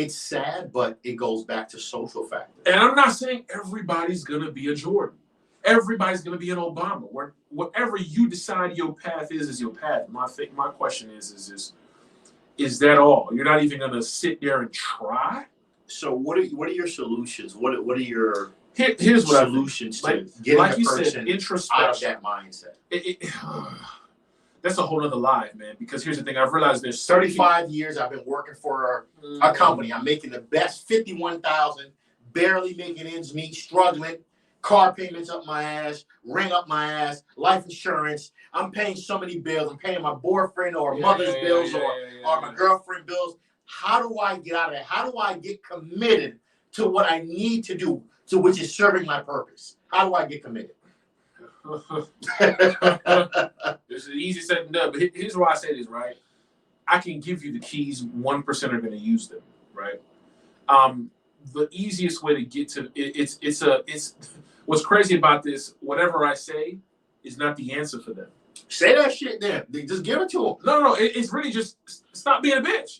A: sad, but it goes back to social factors.
B: And I'm not saying everybody's gonna be a Jordan. Everybody's gonna be an Obama. Whatever you decide your path is your path. My question is that all? You're not even gonna sit there and try?
A: So what are your solutions? What are your
B: here's what
A: solutions to getting a person out of that mindset?
B: That's a whole other life, man. Because here's the thing: I've realized there's
A: 35 years I've been working for a company. I'm making the best $51,000, barely making ends meet, struggling, car payments up my ass, rent up my ass, life insurance. I'm paying so many bills. I'm paying my boyfriend or mother's bills or my girlfriend bills. How do I get out of that? How do I get committed to what I need to do, to which is serving my purpose? How do I get committed?
B: It's easy said than done, but here's why I say this, right? I can give you the keys. 1% are going to use them, right? The easiest way to get to it's what's crazy about this. Whatever I say is not the answer for them.
A: Say that shit then. Just give it to them.
B: No. It's really just stop being a bitch.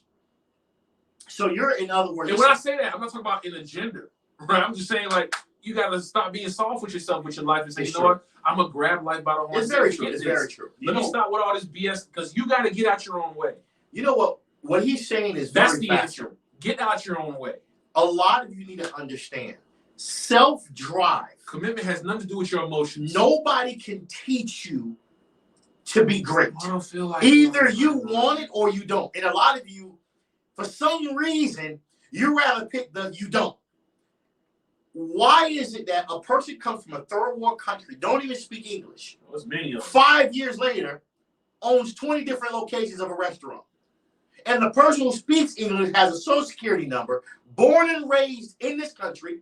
A: So you're, in other words,
B: and when I say that, I'm not talking about an agenda, right? I'm just saying, like, you got to stop being soft with yourself, with your life, and say, you know what? I'm going to grab life by the horns.
A: It's very true. It's very true.
B: Let me stop with all this BS, because you got to get out your own way.
A: You know what? What he's saying is
B: that's the answer. Get out your own way.
A: A lot of you need to understand self-drive.
B: Commitment has nothing to do with your emotions.
A: Nobody can teach you to be great.
B: I don't feel like
A: either you want it or you don't. And a lot of you, for some reason, you rather pick the you don't. Why is it that a person comes from a third world country, don't even speak English, 5 years later, owns 20 different locations of a restaurant? And the person who speaks English has a social security number, born and raised in this country,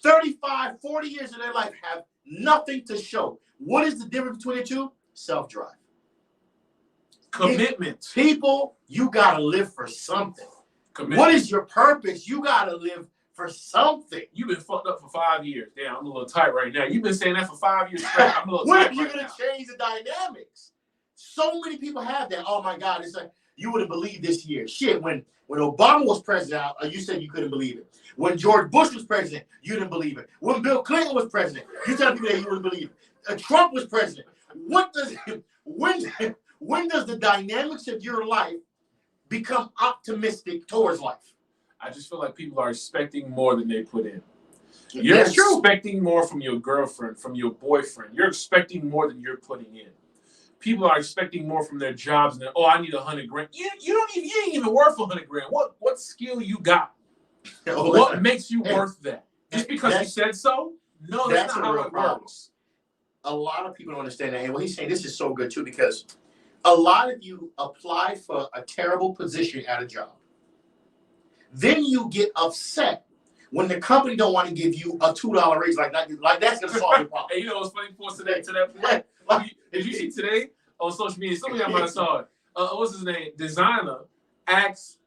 A: 35, 40 years of their life have nothing to show. What is the difference between the two? Self-drive.
B: Commitment.
A: People, you got to live for something.
B: Commitment.
A: What is your purpose? You got to live for something.
B: You've been fucked up for 5 years. Damn, I'm a little tight right now. You've been saying that for 5 years straight. I'm a little tight.
A: When are you going to change the dynamics? So many people have that. Oh my God, it's like, you wouldn't believe this year. Shit, when Obama was president, you said you couldn't believe it. When George Bush was president, you didn't believe it. When Bill Clinton was president, you tell people that you wouldn't believe it. Trump was president. When does the dynamics of your life become optimistic towards life?
B: I just feel like people are expecting more than they put in. You're
A: That's
B: expecting
A: true.
B: more from your girlfriend, from your boyfriend. You're expecting more than you're putting in. People are expecting more from their jobs than, oh, I need $100,000. You ain't even worth $100,000. What skill you got? What makes you worth that? Just because you said so? No, that's not how it works.
A: A lot of people don't understand that. And what he's saying, this is so good too, because a lot of you apply for a terrible position at a job. Then you get upset When the company don't want to give you a $2 raise, like that's gonna solve your problem.
B: And you know what's funny for today to that point? Did you see today on social media? Some of y'all might have saw it. What's his name? Designer asked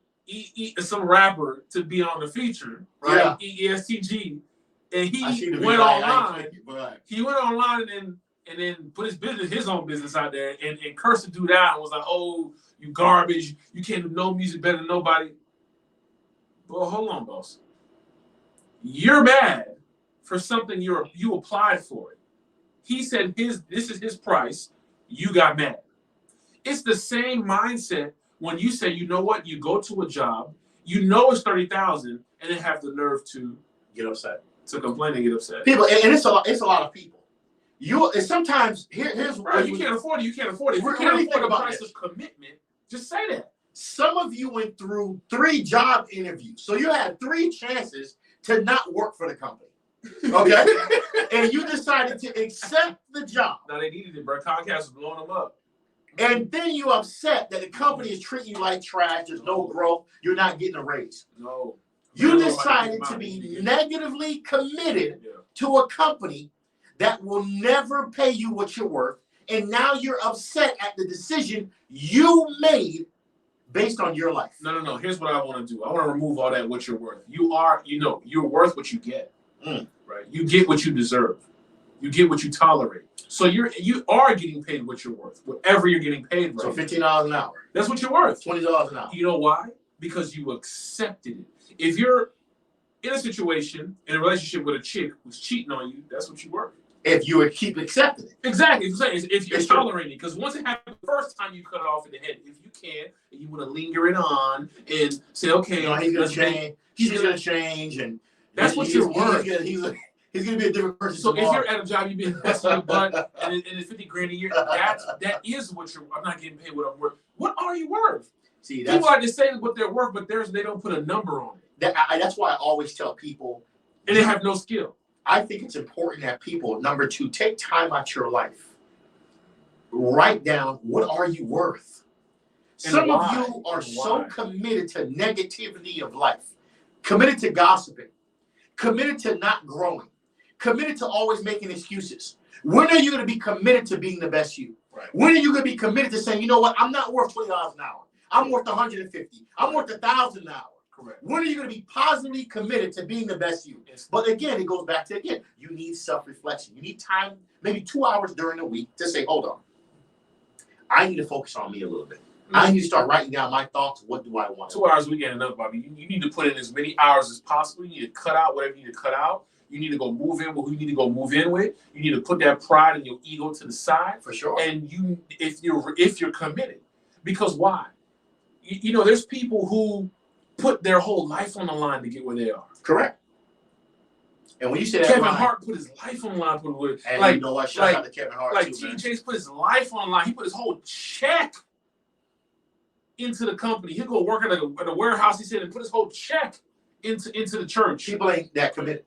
B: some rapper to be on the feature, right? ESTG, and he went online. He went online and then put his own business out there and cursed the dude out and was like, "Oh, you garbage! You can't do no music better than nobody." Well, hold on, boss. You're mad for something you applied for it. He said this is his price. You got mad. It's the same mindset when you say, you know what, you go to a job, you know it's 30,000, and then have the nerve to
A: get upset,
B: to complain and get upset.
A: People, and it's a lot of people. And sometimes here's
B: right. You can't afford it. You can't afford it. If you can't afford the price of commitment, just say that.
A: Some of you went through 3 job interviews, so you had 3 chances to not work for the company. Okay, and you decided to accept the job.
B: Now they needed it, bro. Comcast was blowing them up.
A: And then you upset that the company is treating you like trash. There's no growth. You're not getting a raise.
B: No.
A: You decided to be negatively committed to a company that will never pay you what you're worth. And now you're upset at the decision you made based on your life.
B: No. Here's what I want to do. I want to remove all that what you're worth. You're worth what you get. Right? You get what you deserve. You get what you tolerate. So you are getting paid what you're worth. Whatever you're getting paid right.
A: So $15 an hour.
B: That's what you're worth.
A: $20 an hour.
B: You know why? Because you accepted it. If you're in a situation, in a relationship with a chick who's cheating on you, that's what you're worth.
A: If you would keep accepting it.
B: Exactly. If you're tolerating it. Because once it happened the first time, you cut it off in the head. If you can, and you want to linger it on and say, okay,
A: he's going to change. He's going to change. And
B: that's what you're worth.
A: He's going to be a different person.
B: So
A: tomorrow.
B: If you're at a job, you've been busting your butt, and it's $50,000 a year, that is what you're. I'm not getting paid what I'm worth. What are you worth?
A: See,
B: people are just saying what they're worth, but they don't put a number on it.
A: That's why I always tell people.
B: And they have no skill.
A: I think it's important that people, number 2, take time out your life. Write down, what are you worth? Some of you are so committed to negativity of life, committed to gossiping, committed to not growing, committed to always making excuses. When are you going to be committed to being the best you?
B: Right.
A: When are you going to be committed to saying, you know what, I'm not worth $20 an hour. I'm worth $150. I'm worth $1,000 an hour.
B: Correct.
A: When are you going to be positively committed to being the best you? But again, it goes back to, you need self-reflection. You need time, maybe 2 hours during the week to say, hold on. I need to focus on me a little bit. I need to start writing down my thoughts. What do I want?
B: 2 hours a week ain't enough, Bobby. You need to put in as many hours as possible. You need to cut out whatever you need to cut out. You need to go move in with who you need to go move in with. You need to put that pride and your ego to the side.
A: For sure.
B: And if you're committed. Because why? There's people who put their whole life on the line to get where they are.
A: Correct. And when you say
B: Kevin Hart put his life on the line.
A: You know what? Shout out to Kevin Hart.
B: Like TJ's put his life on the line. He put his whole check into the company. He'll go work at a warehouse, he said, and put his whole check into the church.
A: People ain't that committed.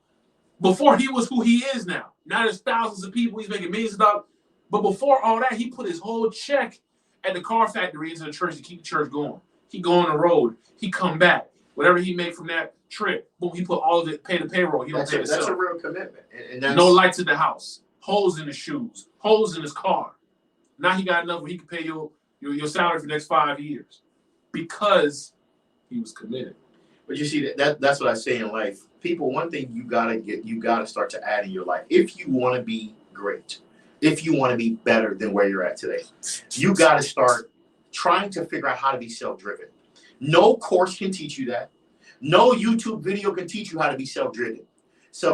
B: Before he was who he is now. Now there's thousands of people. He's making millions of dollars. But before all that, he put his whole check at the car factory into the church to keep the church going. He go on the road. He come back. Whatever he made from that trip, boom, he put all of it, pay the payroll. He don't pay himself.
A: That's a real commitment. And that's...
B: No lights in the house. Holes in his shoes. Holes in his car. Now he got enough where he can pay your salary for the next 5 years. Because he was committed.
A: But you see, that's what I say in life. People, one thing you gotta start to add in your life. If you want to be great, if you want to be better than where you're at today, you gotta start trying to figure out how to be self-driven. No course can teach you that. No YouTube video can teach you how to be self-driven. I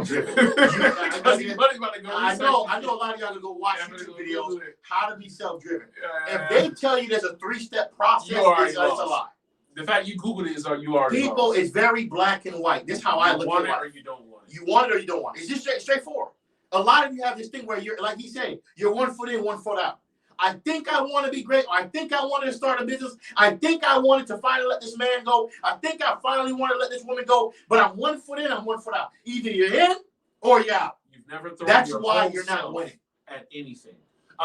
A: know a lot of y'all to go watch YouTube videos how to be self-driven. If they tell you there's a 3-step process, it's a lie.
B: The fact you Googled it is you already
A: People
B: lost.
A: Is very black and white. This is how I look at it.
B: Or you don't want it.
A: You want it or you don't want it. It's just straightforward. A lot of you have this thing where you're, like he said, you're 1 foot in, 1 foot out. I think I want to be great. Or I think I wanted to start a business. I think I wanted to finally let this man go. I think I finally want to let this woman go. But I'm 1 foot in, I'm 1 foot out. Either you're in or you're out.
B: You've never thrown
A: That's
B: your
A: why
B: whole
A: you're not
B: self
A: winning
B: at anything.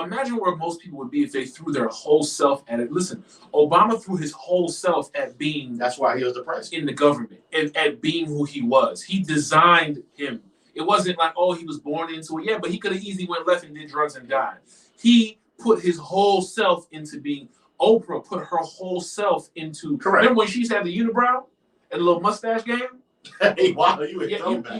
B: Imagine where most people would be if they threw their whole self at it. Listen, Obama threw his whole self at being.
A: That's why he was the president
B: in the government and at being who he was. He designed him. It wasn't like, oh, he was born into it. Yeah, but he could have easily went left and did drugs and died. He put his whole self into being. Oprah put her whole self into.
A: Correct.
B: Remember when she used to have the unibrow and the little mustache game?
A: Hey, wow, you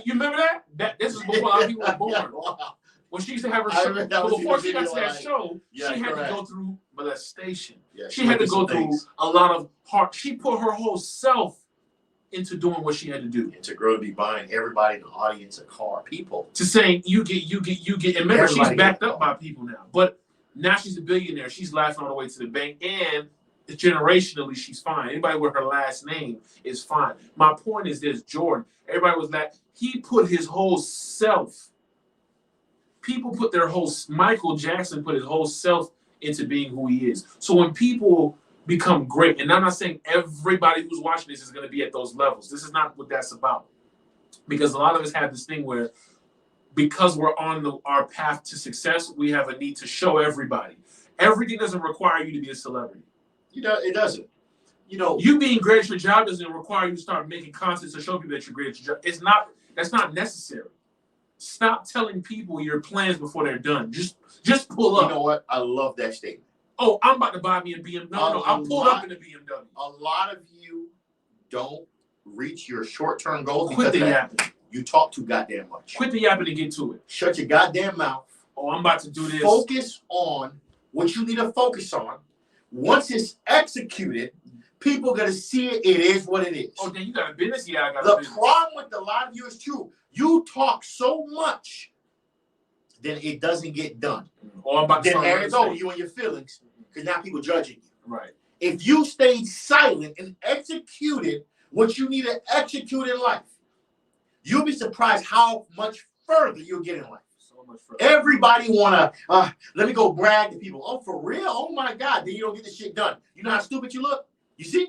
B: remember that? This is before a lot of people were born.
A: Wow.
B: When she used to have her show, before she got to that show, she had to go through molestation.
A: Yeah,
B: she had to go through a lot of heart. She put her whole self into doing what she had to do.
A: And to grow to be buying everybody in the audience a car, people.
B: To saying you get. And remember, she's backed up by people now. But now she's a billionaire. She's laughing all the way to the bank, and generationally, she's fine. Anybody with her last name is fine. My point is this: Jordan. Everybody was like, he put his whole self. People put their whole. Michael Jackson put his whole self into being who he is. So when people become great, and I'm not saying everybody who's watching this is going to be at those levels. This is not what that's about. Because a lot of us have this thing where, because we're on our path to success, we have a need to show everybody. Everything doesn't require you to be a celebrity.
A: It doesn't.
B: You being great at your job doesn't require you to start making content to show people that you're great at your job. That's not necessary. Stop telling people your plans before they're done. Just pull up.
A: You know what? I love that statement.
B: Oh, I'm about to buy me a BMW. No, I pulled up in a BMW.
A: A lot of you don't reach your short-term goals
B: Quit the yapping.
A: You talk too goddamn much.
B: Quit the yapping and get to it.
A: Shut your goddamn mouth.
B: Oh, I'm about to do this.
A: Focus on what you need to focus on. Once it's executed, people are going to see it. It is what it is.
B: Oh, then you got a business? Yeah, I got a business.
A: The problem with a lot of you is too, you talk so much, then it doesn't get done.
B: Oh, I'm about to
A: then there it's over, you and your feelings, because now people judging you.
B: Right.
A: If you stayed silent and executed what you need to execute in life, you'll be surprised how much further you'll get in life.
B: So much further.
A: Everybody wanna let me go brag to people. Oh, for real? Oh my God! Then you don't get the shit done. You know how stupid you look. You see?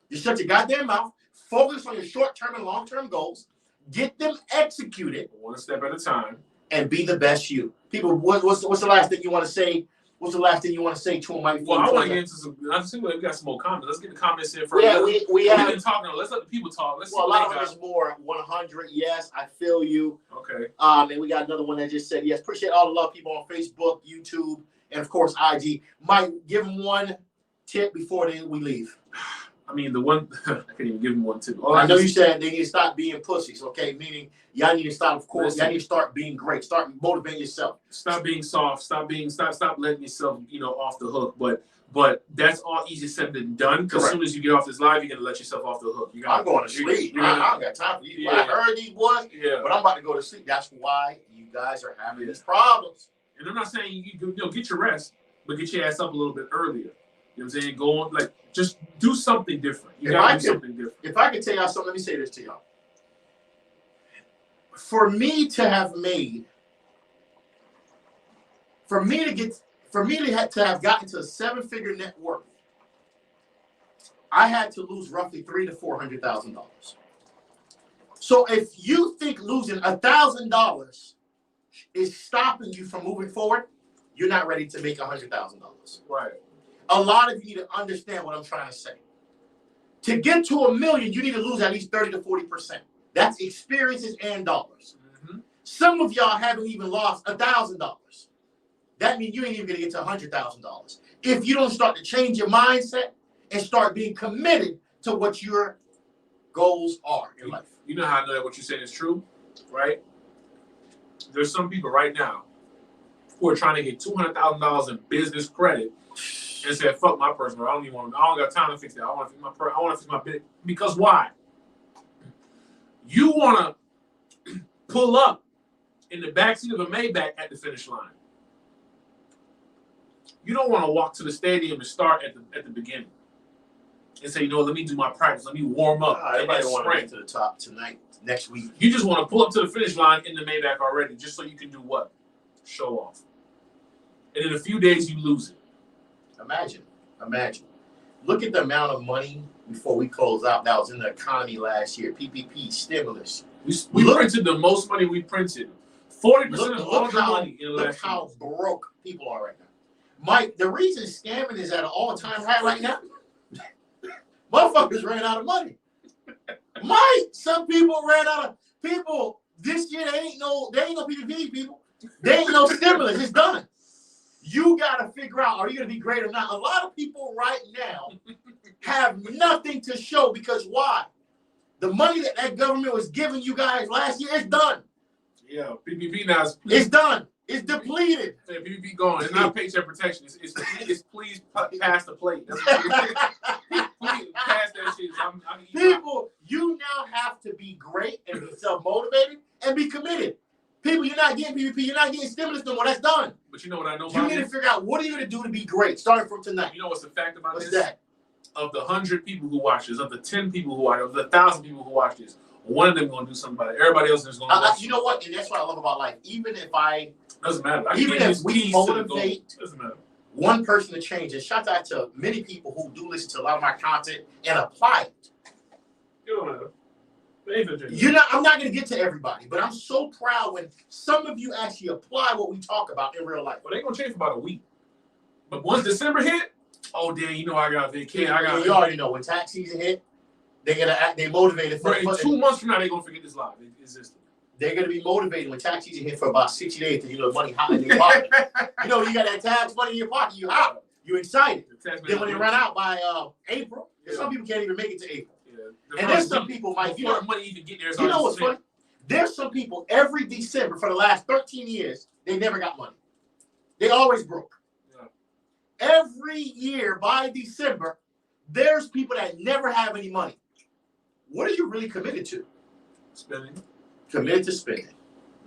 A: You shut your goddamn mouth. Focus on your short-term and long-term goals. Get them executed.
B: One step at a time.
A: And be the best you. People, what's the last thing you want to say? What's the last thing you want to say to them?
B: Well, I want to get into some. I think we got some more comments. Let's get the comments in first.
A: Yeah, we have been
B: talking. Let's let the people talk. Let's see
A: a lot of them is more 100. Yes, I feel you.
B: Okay.
A: And we got another one that just said yes. Appreciate all the love, people on Facebook, YouTube, and of course IG. Mike, give them one tip before we leave.
B: I mean, the one I can't even give them one tip.
A: I know you said they need to stop being pussies. Okay, meaning y'all need to stop. Of course, y'all need to start being great. Start motivating yourself.
B: Stop being soft. Stop letting yourself, off the hook. But that's all easier said than done. Because as soon as you get off this live, you're gonna let yourself off the hook.
A: I'm going to sleep. I don't got time for you. Yeah. I heard these boys, but I'm about to go to sleep. That's why you guys are having these problems.
B: And I'm not saying you get your rest, but get your ass up a little bit earlier. You know what I'm saying? Go on, just do something different. You gotta do something different.
A: If I could tell y'all something, let me say this to y'all. For me to have have gotten to a 7-figure net worth, I had to lose roughly $300,000 to $400,000. So if you think losing $1,000 is stopping you from moving forward, you're not ready to make $100,000.
B: Right.
A: A lot of you need to understand what I'm trying to say. To get to $1 million, you need to lose at least 30 to 40%. That's experiences and dollars. Mm-hmm. Some of y'all haven't even lost $1,000. That means you ain't even gonna get to $100,000. If you don't start to change your mindset and start being committed to what your goals are in life.
B: You know how I know that what you're saying is true, right? There's some people right now who are trying to get $200,000 in business credit and said, "Fuck my personal. I don't got time to fix that. I want to fix my business." Because why? You want to pull up in the backseat of a Maybach at the finish line. You don't want to walk to the stadium and start at the beginning and say, let me do my practice. Let me warm up.
A: Everybody want to get to the top tonight, next week.
B: You just want to pull up to the finish line in the Maybach already, just so you can do what? Show off. And in a few days, you lose it.
A: Imagine. Look at the amount of money before we close out that was in the economy last year. PPP, stimulus.
B: We printed the most money we printed. 40% of all the money in the last year.
A: Look how broke people are right now. Mike, the reason scamming is at an all-time high right now, motherfuckers ran out of money. Mike, some people ran out of people this year. They ain't no PPP people. They ain't no stimulus. It's done. You gotta figure out, are you gonna be great or not? A lot of people right now have nothing to show because why? The money that government was giving you guys last year, it's done.
B: Yeah, PPP now
A: it's done. It's depleted.
B: Yeah, PPP gone. It's not paycheck protection. It's please pass the plate. That's what it is. Please pass that shit.
A: People, you now have to be great and be self-motivated and be committed. People, you're not getting PPP. You're not getting stimulus no more. That's done.
B: But you know what I know
A: about You need to figure out what are you going to do to be great starting from tonight.
B: You know what's the fact about
A: What's
B: this?
A: That?
B: Of the 100 people who watch this, of the 10 people who watch it, of the 1,000 people who watch this, one of them going to do something about it. Everybody else is going to
A: you know what? And that's what I love about life. Even if I...
B: Doesn't matter.
A: Even if we motivate
B: doesn't matter.
A: One person to change, and shout out to many people who do listen to a lot of my content and apply it.
B: You don't matter.
A: I'm not going to get to everybody, but I'm so proud when some of you actually apply what we talk about in real life.
B: Well, they're going to change for about a week. But once December hit, oh, damn, you know I got vacation.
A: You already know when tax season hit, they're going to act, they motivated for
B: 2 months from now, they're going to forget this live. It existed.
A: They're going to be motivated when tax season hit for about 60 days because you know the money hot in your pocket. You know, you got that tax money in your pocket, you hot, you excited. Then when they run out by April, some people can't even make it to April. Yeah. And there's some people, Mike,
B: before money even get there.
A: You know what's funny? There's some people every December for the last 13 years, they never got money. They always broke. Yeah. Every year by December, there's people that never have any money. What are you really committed to?
B: Spending.
A: Committed to spending.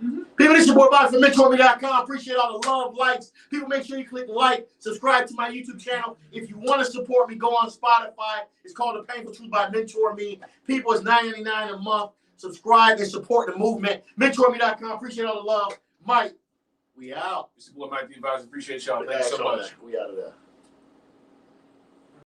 A: Mm-hmm. People, this is your boy Bobby from MentorMe.com. Appreciate all the love, likes. People, make sure you click like, subscribe to my YouTube channel. If you want to support me, go on Spotify. It's called The Painful Truth by Mentor Me. People, it's $9.99 a month. Subscribe and support the movement. MentorMe.com. Appreciate all the love. Mike, we out.
B: It's your boy Mike the Advisor. Appreciate y'all. Thanks so much.
A: We out of there.